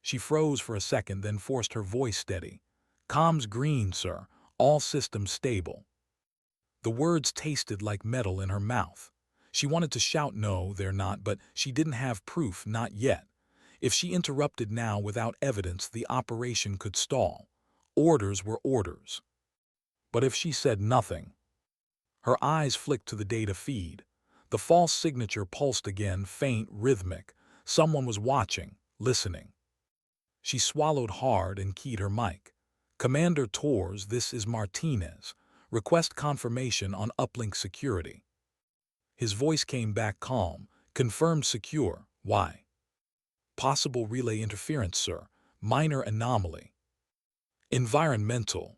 She froze for a second, then forced her voice steady. Comms green, sir. All systems stable. The words tasted like metal in her mouth. She wanted to shout no, they're not, but she didn't have proof, not yet. If she interrupted now without evidence, the operation could stall. Orders were orders. But if she said nothing... Her eyes flicked to the data feed. The false signature pulsed again, faint, rhythmic. Someone was watching, listening. She swallowed hard and keyed her mic. Commander Torres, this is Martinez. Request confirmation on uplink security. His voice came back calm. Confirmed secure. Why? Possible relay interference, sir. Minor anomaly. Environmental.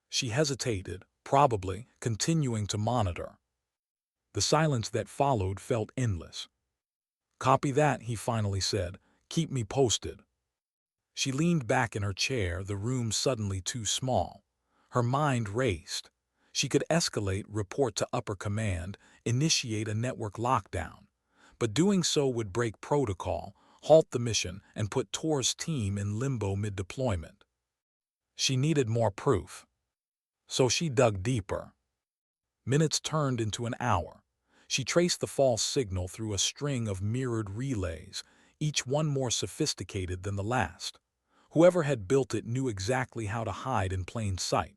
She hesitated, probably, continuing to monitor. The silence that followed felt endless. Copy that, he finally said. Keep me posted. She leaned back in her chair, the room suddenly too small. Her mind raced. She could escalate, report to upper command, initiate a network lockdown. But doing so would break protocol, halt the mission, and put Tor's team in limbo mid-deployment. She needed more proof. So she dug deeper. Minutes turned into an hour. She traced the false signal through a string of mirrored relays, each one more sophisticated than the last. Whoever had built it knew exactly how to hide in plain sight.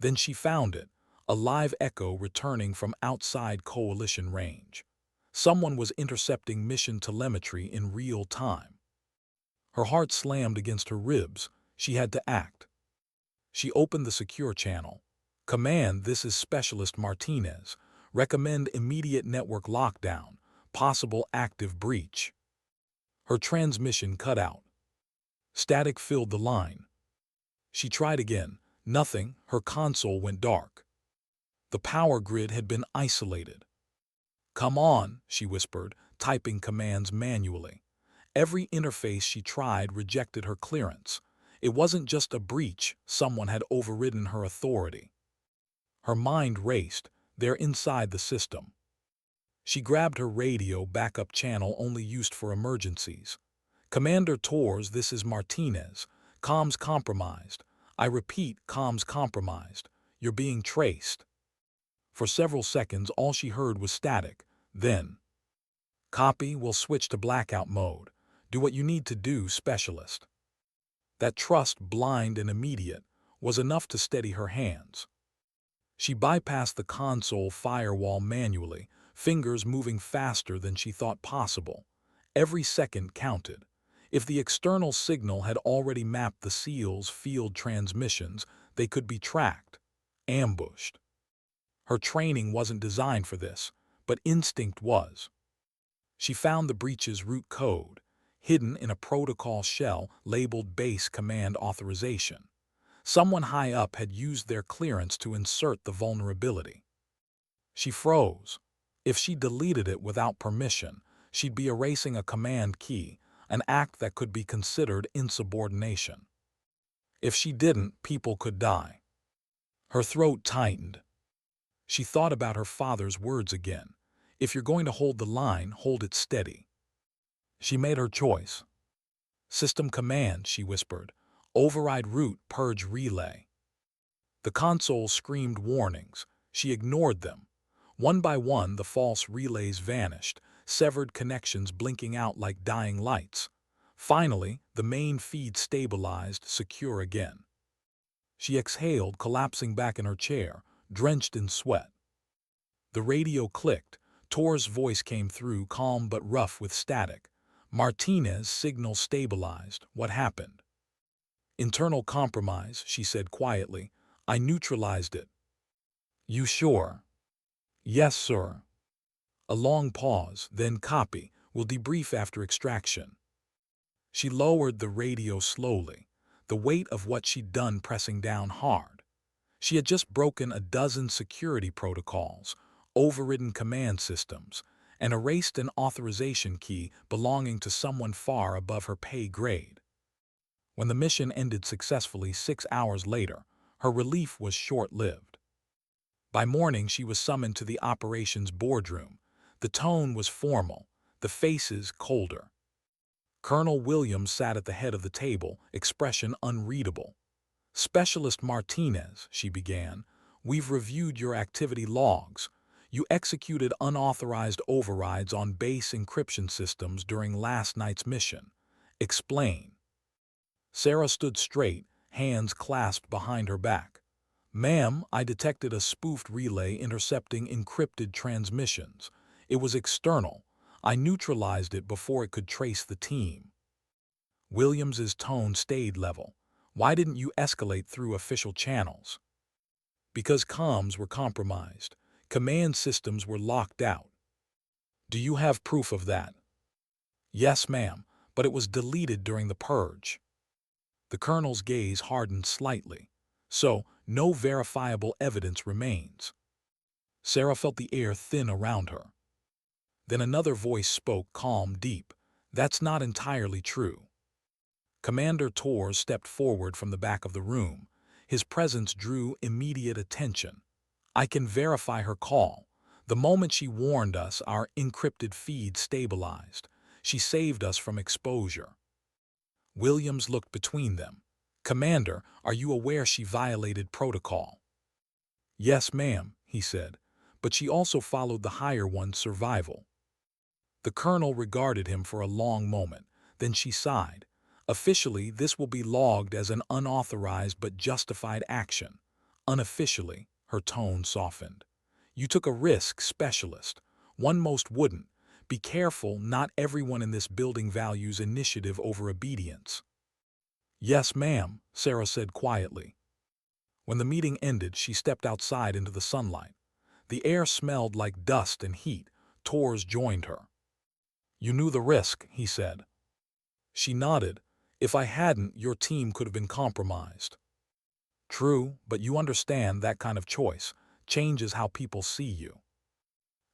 Then she found it, a live echo returning from outside Coalition range. Someone was intercepting mission telemetry in real time. Her heart slammed against her ribs. She had to act. She opened the secure channel. Command, this is Specialist Martinez. Recommend immediate network lockdown. Possible active breach. Her transmission cut out. Static filled the line. She tried again. Nothing. Her console went dark. The power grid had been isolated. Come on, she whispered, typing commands manually. Every interface she tried rejected her clearance. It wasn't just a breach, someone had overridden her authority. Her mind raced. They're inside the system. She grabbed her radio backup channel only used for emergencies. Commander Torres, this is Martinez. Comms compromised. I repeat, comms compromised. You're being traced. For several seconds, all she heard was static. Then, copy, we'll switch to blackout mode. Do what you need to do, Specialist. That trust, blind and immediate, was enough to steady her hands. She bypassed the console firewall manually, fingers moving faster than she thought possible. Every second counted. If the external signal had already mapped the SEAL's field transmissions, they could be tracked, ambushed. Her training wasn't designed for this, but instinct was. She found the breach's root code, hidden in a protocol shell labeled Base Command Authorization. Someone high up had used their clearance to insert the vulnerability. She froze. If she deleted it without permission, she'd be erasing a command key, an act that could be considered insubordination. If she didn't, people could die. Her throat tightened. She thought about her father's words again. If you're going to hold the line, hold it steady. She made her choice. System command, she whispered. Override route, purge relay. The console screamed warnings. She ignored them. One by one, the false relays vanished, severed connections blinking out like dying lights. Finally, the main feed stabilized, secure again. She exhaled, collapsing back in her chair, drenched in sweat. The radio clicked. Tor's voice came through, calm but rough with static. Martinez's signal stabilized. What happened? Internal compromise, she said quietly. I neutralized it. You sure? Yes, sir. A long pause, then copy. We'll debrief after extraction. She lowered the radio slowly, the weight of what she'd done pressing down hard. She had just broken a dozen security protocols, overridden command systems, and erased an authorization key belonging to someone far above her pay grade. When the mission ended successfully 6 hours later, her relief was short-lived. By morning, she was summoned to the operations boardroom. The tone was formal, the faces colder. Colonel Williams sat at the head of the table, expression unreadable. Specialist Martinez, she began, we've reviewed your activity logs. You executed unauthorized overrides on base encryption systems during last night's mission. Explain. Sarah stood straight, hands clasped behind her back. Ma'am, I detected a spoofed relay intercepting encrypted transmissions. It was external. I neutralized it before it could trace the team. Williams's tone stayed level. Why didn't you escalate through official channels? Because comms were compromised. Command systems were locked out. Do you have proof of that? Yes, ma'am, but it was deleted during the purge. The colonel's gaze hardened slightly. So, no verifiable evidence remains. Sarah felt the air thin around her. Then another voice spoke, calm, deep. That's not entirely true. Commander Tor stepped forward from the back of the room. His presence drew immediate attention. I can verify her call. The moment she warned us, our encrypted feed stabilized. She saved us from exposure. Williams looked between them. Commander, are you aware she violated protocol? Yes, ma'am, he said, but she also followed the higher one's survival. The colonel regarded him for a long moment. Then she sighed. Officially, this will be logged as an unauthorized but justified action. Unofficially, her tone softened. You took a risk, specialist. One most wouldn't. Be careful, not everyone in this building values initiative over obedience. Yes, ma'am, Sarah said quietly. When the meeting ended, she stepped outside into the sunlight. The air smelled like dust and heat. Tors joined her. You knew the risk, he said. She nodded. If I hadn't, your team could have been compromised. True, but you understand that kind of choice changes how people see you.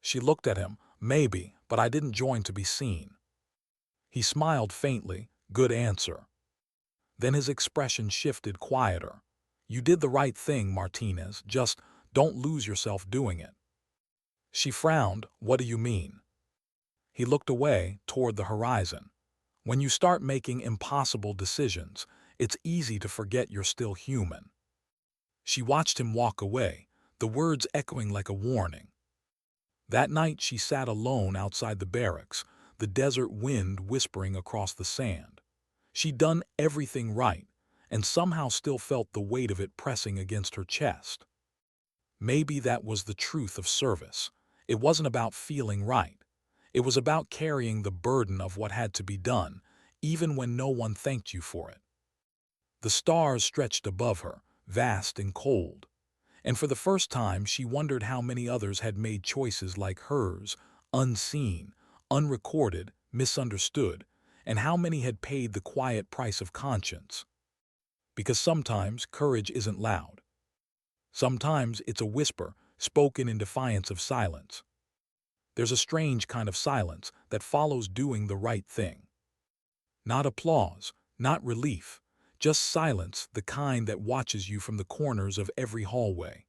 She looked at him. Maybe, but I didn't join to be seen. He smiled faintly. Good answer. Then his expression shifted, quieter. You did the right thing, Martinez. Just don't lose yourself doing it. She frowned. What do you mean? He looked away, toward the horizon. When you start making impossible decisions, it's easy to forget you're still human. She watched him walk away, the words echoing like a warning. That night she sat alone outside the barracks, the desert wind whispering across the sand. She'd done everything right, and somehow still felt the weight of it pressing against her chest. Maybe that was the truth of service. It wasn't about feeling right. It was about carrying the burden of what had to be done, even when no one thanked you for it. The stars stretched above her, vast and cold. And for the first time, she wondered how many others had made choices like hers, unseen, unrecorded, misunderstood, and how many had paid the quiet price of conscience. Because sometimes courage isn't loud. Sometimes it's a whisper, spoken in defiance of silence. There's a strange kind of silence that follows doing the right thing. Not applause, not relief, just silence, the kind that watches you from the corners of every hallway.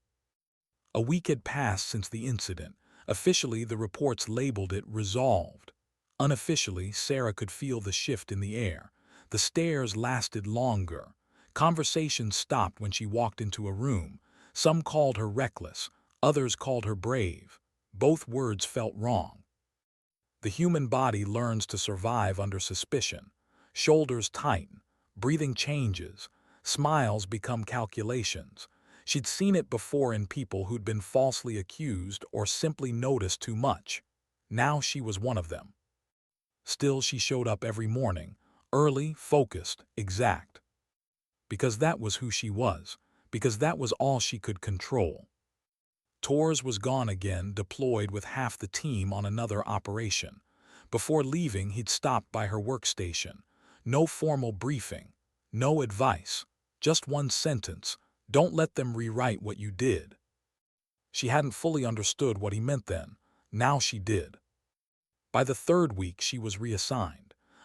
A week had passed since the incident. Officially, the reports labeled it resolved. Unofficially, Sarah could feel the shift in the air. The stares lasted longer. Conversations stopped when she walked into a room. Some called her reckless, others called her brave. Both words felt wrong. The human body learns to survive under suspicion. Shoulders tighten, breathing changes, smiles become calculations. She'd seen it before in people who'd been falsely accused or simply noticed too much. Now she was one of them. Still, she showed up every morning, early, focused, exact. Because that was who she was, because that was all she could control. Torres was gone again, deployed with half the team on another operation. Before leaving, he'd stopped by her workstation. No formal briefing, no advice, just one sentence: don't let them rewrite what you did. She hadn't fully understood what he meant then. Now she did. By the third week, she was reassigned.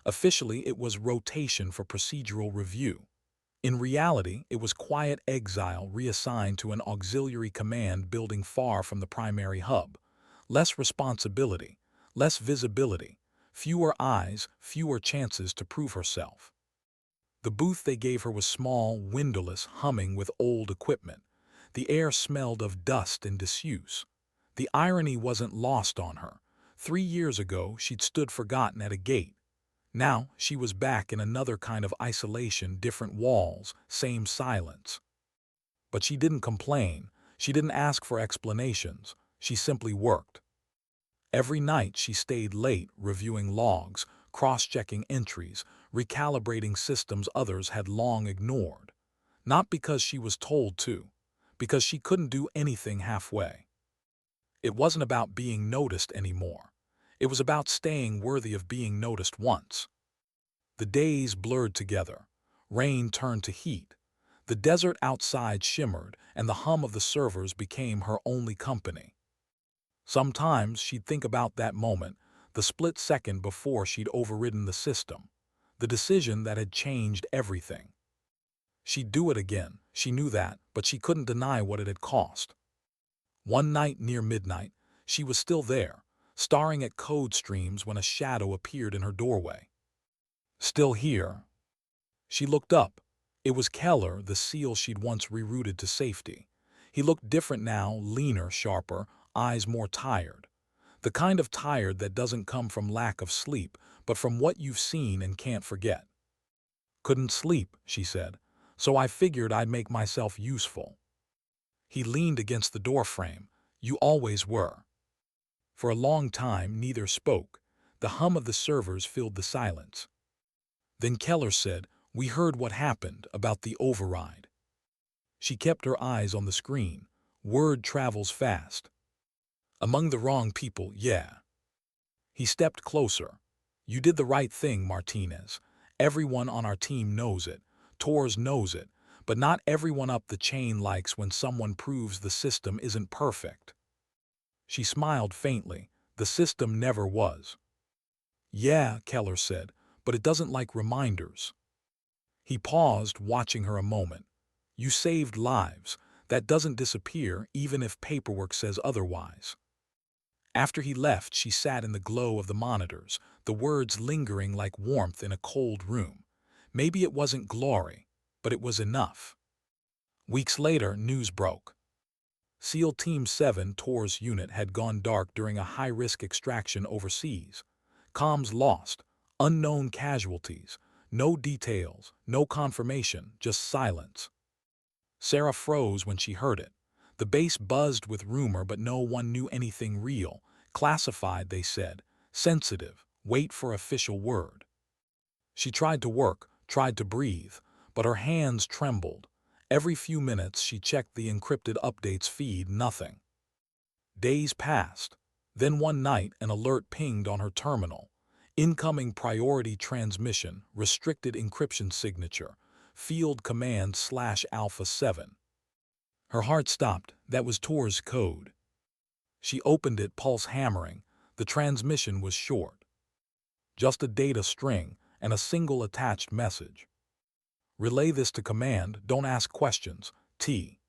Officially, it was rotation for procedural review. In reality, it was quiet exile, reassigned to an auxiliary command building far from the primary hub. Less responsibility, less visibility, fewer eyes, fewer chances to prove herself. The booth they gave her was small, windowless, humming with old equipment. The air smelled of dust and disuse. The irony wasn't lost on her. 3 years ago, she'd stood forgotten at a gate. Now, she was back in another kind of isolation, different walls, same silence. But she didn't complain. She didn't ask for explanations. She simply worked. Every night she stayed late, reviewing logs, cross-checking entries, recalibrating systems others had long ignored. Not because she was told to, because she couldn't do anything halfway. It wasn't about being noticed anymore. It was about staying worthy of being noticed once. The days blurred together. Rain turned to heat. The desert outside shimmered, and the hum of the servers became her only company. Sometimes she'd think about that moment, the split second before she'd overridden the system, the decision that had changed everything. She'd do it again, she knew that, but she couldn't deny what it had cost. One night near midnight, she was still there, staring at code streams when a shadow appeared in her doorway. Still here. She looked up. It was Keller, the SEAL she'd once rerouted to safety. He looked different now, leaner, sharper, eyes more tired. The kind of tired that doesn't come from lack of sleep, but from what you've seen and can't forget. "Couldn't sleep," she said, "so I figured I'd make myself useful." He leaned against the doorframe. "You always were." For a long time, neither spoke. The hum of the servers filled the silence. Then Keller said, "We heard what happened about the override." She kept her eyes on the screen. Word travels fast. "Among the wrong people, yeah." He stepped closer. "You did the right thing, Martinez. Everyone on our team knows it. Torres knows it. But not everyone up the chain likes when someone proves the system isn't perfect." She smiled faintly. "The system never was." "Yeah," Keller said, "but it doesn't like reminders." He paused, watching her a moment. "You saved lives. That doesn't disappear, even if paperwork says otherwise." After he left, she sat in the glow of the monitors, the words lingering like warmth in a cold room. Maybe it wasn't glory, but it was enough. Weeks later, news broke. SEAL Team 7 Tor's unit had gone dark during a high-risk extraction overseas. Comms lost, unknown casualties, no details, no confirmation, just silence. Sarah froze when she heard it. The base buzzed with rumor, but no one knew anything real. Classified, they said. Sensitive. Wait for official word. She tried to work, tried to breathe, but her hands trembled. Every few minutes she checked the encrypted updates feed, nothing. Days passed. Then one night an alert pinged on her terminal. Incoming priority transmission, restricted encryption signature, field command /Alpha 7. Her heart stopped. That was Tor's code. She opened it, pulse hammering. The transmission was short. Just a data string and a single attached message. "Relay this to command, don't ask questions, T."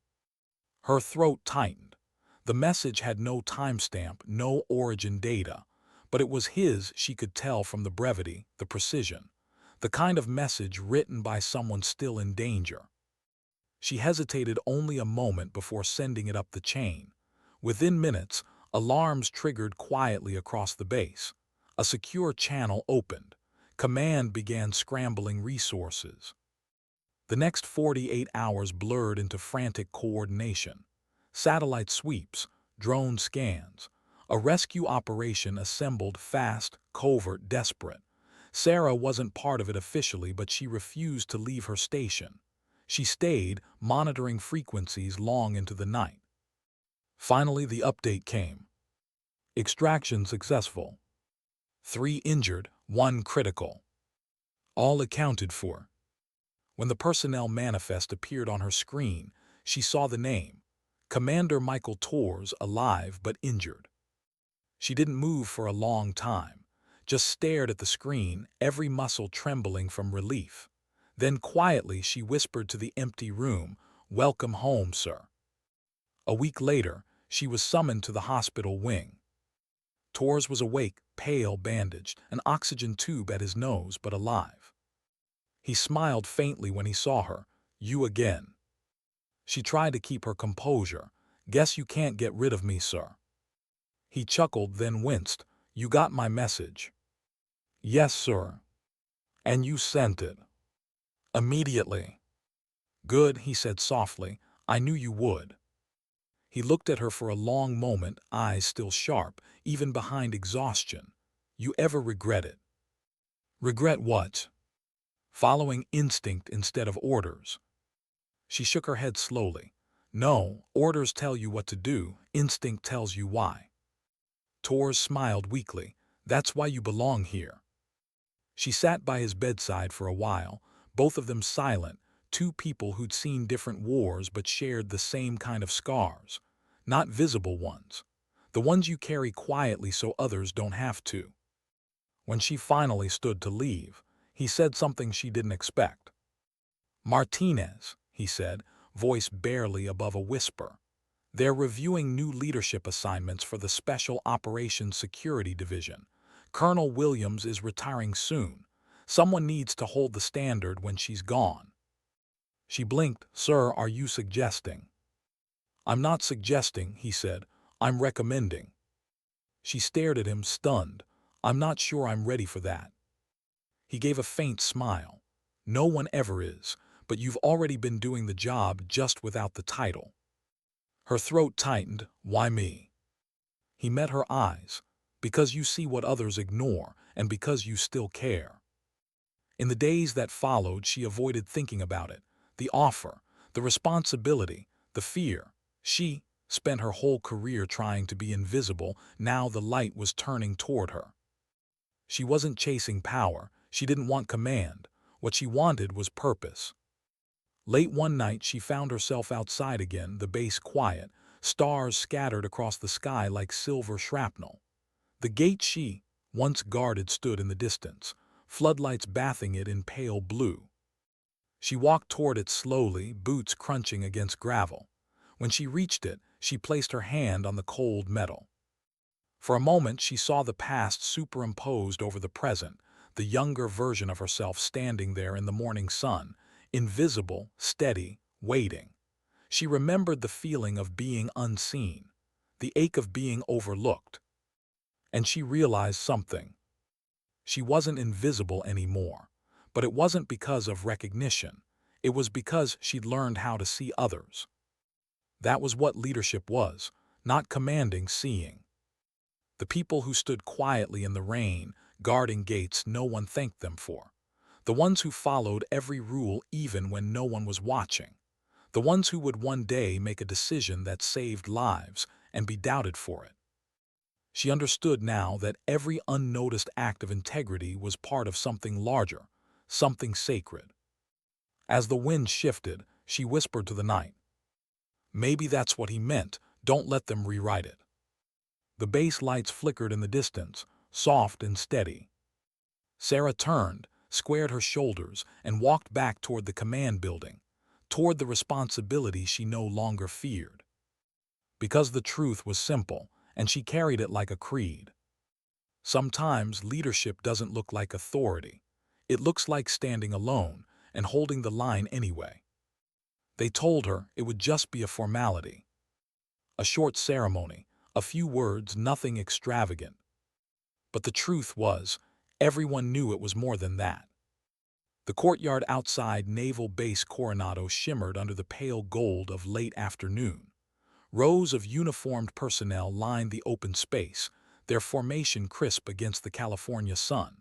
Her throat tightened. The message had no timestamp, no origin data, but it was his, she could tell from the brevity, the precision. the kind of message written by someone still in danger. She hesitated only a moment before sending it up the chain. Within minutes, alarms triggered quietly across the base. A secure channel opened. Command began scrambling resources. The next 48 hours blurred into frantic coordination. Satellite sweeps, drone scans. A rescue operation assembled fast, covert, desperate. Sarah wasn't part of it officially, but she refused to leave her station. She stayed, monitoring frequencies long into the night. Finally, the update came. Extraction successful. 3 injured, 1 critical. All accounted for. When the personnel manifest appeared on her screen, she saw the name. Commander Michael Torres, alive but injured. She didn't move for a long time, just stared at the screen, every muscle trembling from relief. Then quietly she whispered to the empty room, "Welcome home, sir." A week later, she was summoned to the hospital wing. Torres was awake, pale, bandaged, an oxygen tube at his nose, but alive. He smiled faintly when he saw her. "You again." She tried to keep her composure. "Guess you can't get rid of me, sir." He chuckled, then winced. "You got my message." "Yes, sir." "And you sent it." "Immediately." "Good," he said softly. "I knew you would." He looked at her for a long moment, eyes still sharp, even behind exhaustion. "You ever regret it?" "Regret what?" "Following instinct instead of orders." She shook her head slowly. "No, orders tell you what to do, instinct tells you why." Torres smiled weakly. "That's why you belong here." She sat by his bedside for a while, both of them silent, two people who'd seen different wars but shared the same kind of scars. Not visible ones. The ones you carry quietly so others don't have to. When she finally stood to leave, he said something she didn't expect. "Martinez," he said, voice barely above a whisper. "They're reviewing new leadership assignments for the Special Operations Security Division. Colonel Williams is retiring soon. Someone needs to hold the standard when she's gone." She blinked. "Sir, are you suggesting?" "I'm not suggesting," he said. "I'm recommending." She stared at him, stunned. "I'm not sure I'm ready for that." He gave a faint smile. "No one ever is, but you've already been doing the job just without the title." Her throat tightened. "Why me?" He met her eyes. "Because you see what others ignore, and because you still care." In the days that followed, she avoided thinking about it. The offer, the responsibility, the fear. She spent her whole career trying to be invisible. Now the light was turning toward her. She wasn't chasing power. She didn't want command. What she wanted was purpose. Late one night, she found herself outside again, the base quiet, stars scattered across the sky like silver shrapnel. The gate she once guarded stood in the distance, floodlights bathing it in pale blue. She walked toward it slowly, boots crunching against gravel. When she reached it, she placed her hand on the cold metal. For a moment, she saw the past superimposed over the present, the younger version of herself standing there in the morning sun, invisible, steady, waiting. She remembered the feeling of being unseen, the ache of being overlooked. And she realized something. She wasn't invisible anymore, but it wasn't because of recognition. It was because she'd learned how to see others. That was what leadership was, not commanding, seeing. The people who stood quietly in the rain, guarding gates no one thanked them for. The ones who followed every rule even when no one was watching. The ones who would one day make a decision that saved lives and be doubted for it. She understood now that every unnoticed act of integrity was part of something larger, something sacred. As the wind shifted, she whispered to the night, "Maybe that's what he meant. Don't let them rewrite it." The base lights flickered in the distance, soft and steady. Sarah turned, squared her shoulders, and walked back toward the command building, toward the responsibility she no longer feared. Because the truth was simple, and she carried it like a creed. Sometimes leadership doesn't look like authority. It looks like standing alone and holding the line anyway. They told her it would just be a formality. A short ceremony, a few words, nothing extravagant. But the truth was, everyone knew it was more than that. The courtyard outside Naval Base Coronado shimmered under the pale gold of late afternoon. Rows of uniformed personnel lined the open space, their formation crisp against the California sun.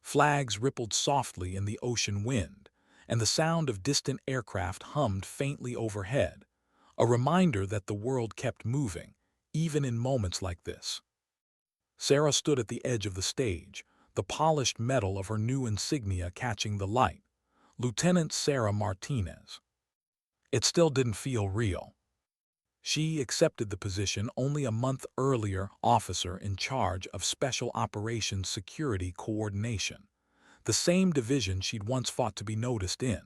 Flags rippled softly in the ocean wind, and the sound of distant aircraft hummed faintly overhead, a reminder that the world kept moving, even in moments like this. Sarah stood at the edge of the stage, the polished metal of her new insignia catching the light. Lieutenant Sarah Martinez. It still didn't feel real. She accepted the position only a month earlier, officer in charge of Special Operations Security Coordination, the same division she'd once fought to be noticed in.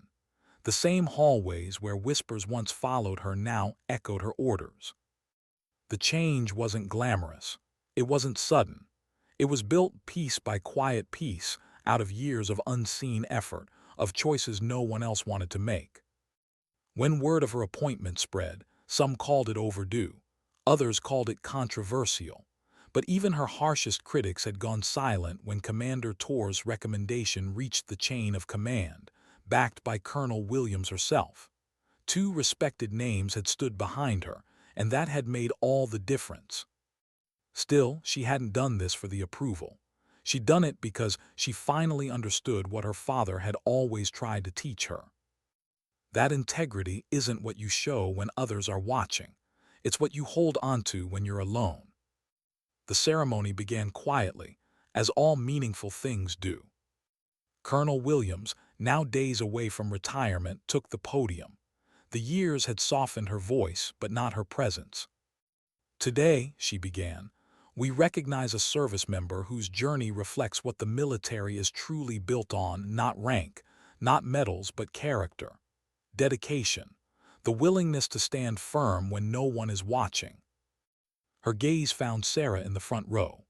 The same hallways where whispers once followed her now echoed her orders. The change wasn't glamorous. It wasn't sudden. It was built piece by quiet piece out of years of unseen effort, of choices no one else wanted to make. When word of her appointment spread, some called it overdue, others called it controversial, but even her harshest critics had gone silent when Commander Tor's recommendation reached the chain of command, backed by Colonel Williams herself. Two respected names had stood behind her, and that had made all the difference. Still, she hadn't done this for the approval. She'd done it because she finally understood what her father had always tried to teach her. That integrity isn't what you show when others are watching. It's what you hold onto when you're alone. The ceremony began quietly, as all meaningful things do. Colonel Williams, now days away from retirement, took the podium. The years had softened her voice, but not her presence. Today, she began, we recognize a service member whose journey reflects what the military is truly built on, not rank, not medals, but character, dedication, the willingness to stand firm when no one is watching. Her gaze found Sarah in the front row.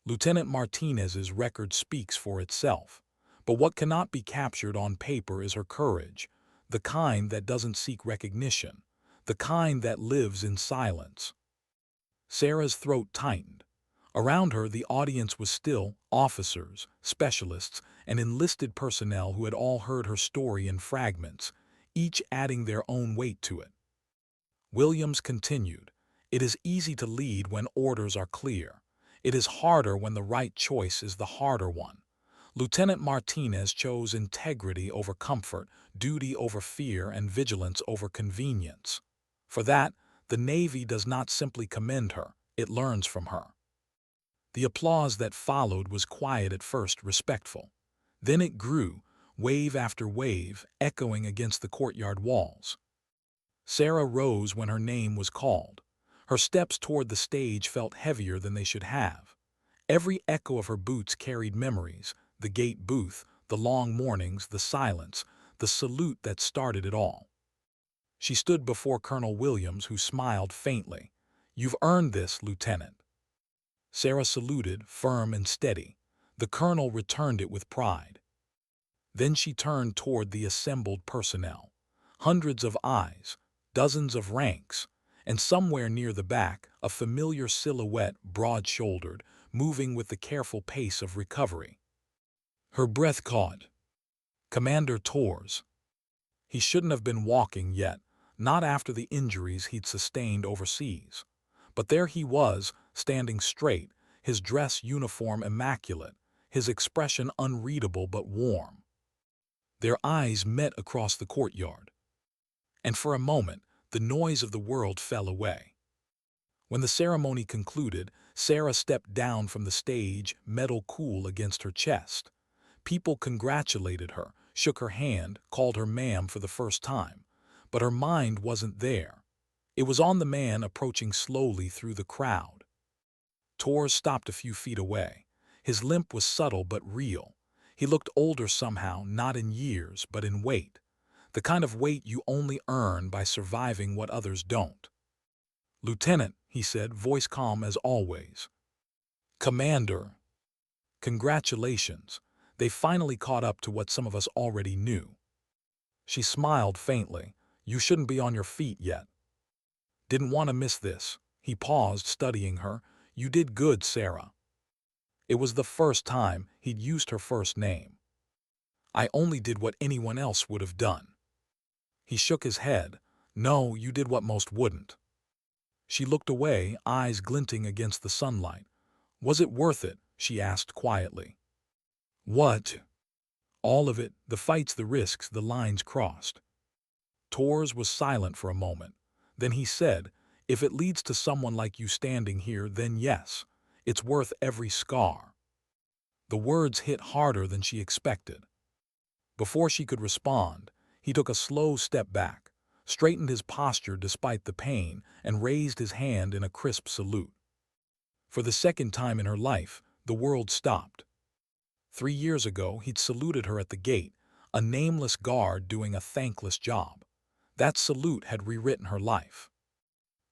Lieutenant Martinez's record speaks for itself, but what cannot be captured on paper is her courage, the kind that doesn't seek recognition, the kind that lives in silence. Sarah's throat tightened. Around her, the audience was still officers, specialists, and enlisted personnel who had all heard her story in fragments, each adding their own weight to it. Williams continued, "It is easy to lead when orders are clear. It is harder when the right choice is the harder one. Lieutenant Martinez chose integrity over comfort, duty over fear, and vigilance over convenience. For that, the Navy does not simply commend her, it learns from her." The applause that followed was quiet at first, respectful. Then it grew, wave after wave, echoing against the courtyard walls. Sarah rose when her name was called. Her steps toward the stage felt heavier than they should have. Every echo of her boots carried memories, the gate booth, the long mornings, the silence, the salute that started it all. She stood before Colonel Williams, who smiled faintly. "You've earned this, Lieutenant." Sarah saluted, firm and steady. The colonel returned it with pride. Then she turned toward the assembled personnel. Hundreds of eyes, dozens of ranks, and somewhere near the back, a familiar silhouette, broad-shouldered, moving with the careful pace of recovery. Her breath caught. Commander Tor's. He shouldn't have been walking yet, not after the injuries he'd sustained overseas. But there he was, standing straight, his dress uniform immaculate, his expression unreadable but warm. Their eyes met across the courtyard. And for a moment, the noise of the world fell away. When the ceremony concluded, Sarah stepped down from the stage, metal cool against her chest. People congratulated her, shook her hand, called her ma'am for the first time. But her mind wasn't there. It was on the man approaching slowly through the crowd. Torres stopped a few feet away. His limp was subtle but real. He looked older somehow, not in years, but in weight. The kind of weight you only earn by surviving what others don't. "Lieutenant," he said, voice calm as always. "Commander." "Congratulations." They finally caught up to what some of us already knew. She smiled faintly. You shouldn't be on your feet yet. Didn't want to miss this. He paused, studying her. You did good, Sarah. It was the first time he'd used her first name. I only did what anyone else would have done. He shook his head. No, you did what most wouldn't. She looked away, eyes glinting against the sunlight. Was it worth it? She asked quietly. What? All of it, the fights, the risks, the lines crossed. Torres was silent for a moment. Then he said, if it leads to someone like you standing here, then yes, it's worth every scar. The words hit harder than she expected. Before she could respond, he took a slow step back, straightened his posture despite the pain, and raised his hand in a crisp salute. For the second time in her life, the world stopped. 3 years ago, he'd saluted her at the gate, a nameless guard doing a thankless job. That salute had rewritten her life.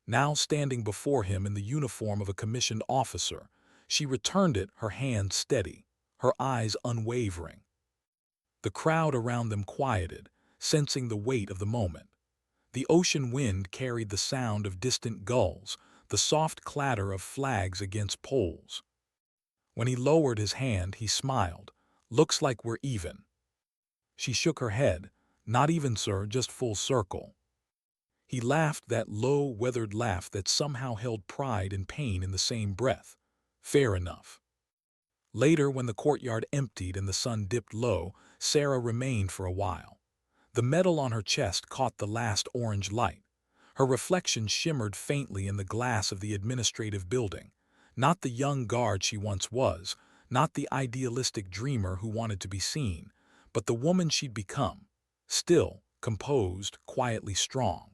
Now standing before him in the uniform of a commissioned officer, she returned it, her hand steady, her eyes unwavering. The crowd around them quieted, sensing the weight of the moment. The ocean wind carried the sound of distant gulls, the soft clatter of flags against poles. When he lowered his hand, he smiled. Looks like we're even. She shook her head. Not even, sir, just full circle. He laughed, that low, weathered laugh that somehow held pride and pain in the same breath. Fair enough. Later, when the courtyard emptied and the sun dipped low, Sarah remained for a while. The metal on her chest caught the last orange light. Her reflection shimmered faintly in the glass of the administrative building. Not the young guard she once was, not the idealistic dreamer who wanted to be seen, but the woman she'd become. Still, composed, quietly strong.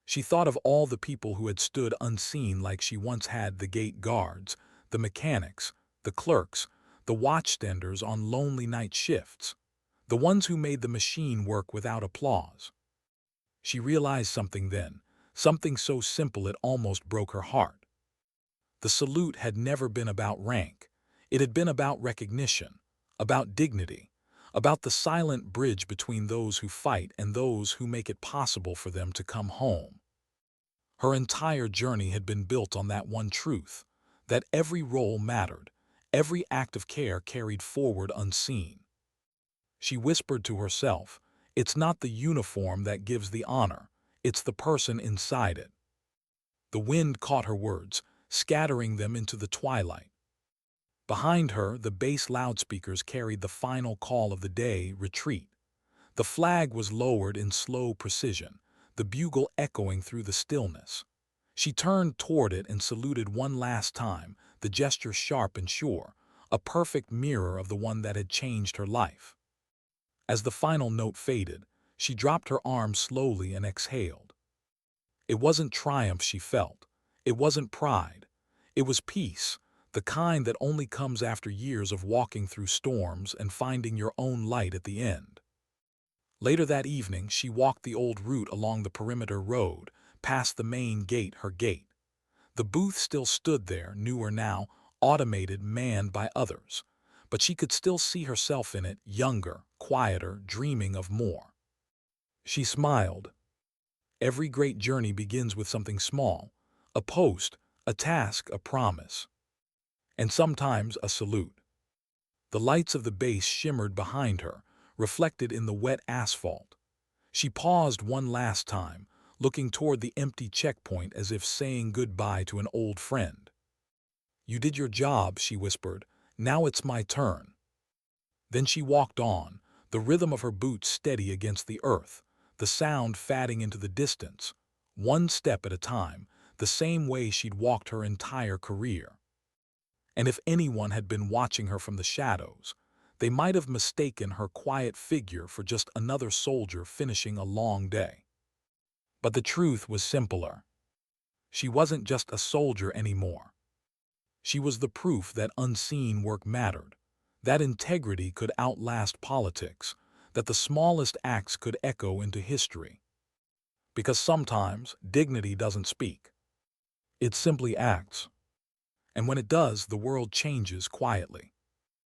She thought of all the people who had stood unseen like she once had, the gate guards, the mechanics, the clerks, the watchstanders on lonely night shifts, the ones who made the machine work without applause. She realized something then, something so simple it almost broke her heart. The salute had never been about rank. It had been about recognition, about dignity, about the silent bridge between those who fight and those who make it possible for them to come home. Her entire journey had been built on that one truth, that every role mattered, every act of care carried forward unseen. She whispered to herself, it's not the uniform that gives the honor, it's the person inside it. The wind caught her words, scattering them into the twilight. Behind her, the bass loudspeakers carried the final call of the day, retreat. The flag was lowered in slow precision, the bugle echoing through the stillness. She turned toward it and saluted one last time, the gesture sharp and sure, a perfect mirror of the one that had changed her life. As the final note faded, she dropped her arms slowly and exhaled. It wasn't triumph she felt. It wasn't pride. It was peace, the kind that only comes after years of walking through storms and finding your own light at the end. Later that evening, she walked the old route along the perimeter road, past the main gate, her gate. The booth still stood there, newer now, automated, manned by others. But she could still see herself in it, younger, quieter, dreaming of more. She smiled. Every great journey begins with something small, a post, a task, a promise. And sometimes a salute. The lights of the base shimmered behind her, reflected in the wet asphalt. She paused one last time, looking toward the empty checkpoint as if saying goodbye to an old friend. You did your job, she whispered. Now it's my turn. Then she walked on, the rhythm of her boots steady against the earth, the sound fading into the distance, one step at a time, the same way she'd walked her entire career. And if anyone had been watching her from the shadows, they might have mistaken her quiet figure for just another soldier finishing a long day. But the truth was simpler. She wasn't just a soldier anymore. She was the proof that unseen work mattered, that integrity could outlast politics, that the smallest acts could echo into history. Because sometimes dignity doesn't speak. It simply acts. And when it does, the world changes quietly.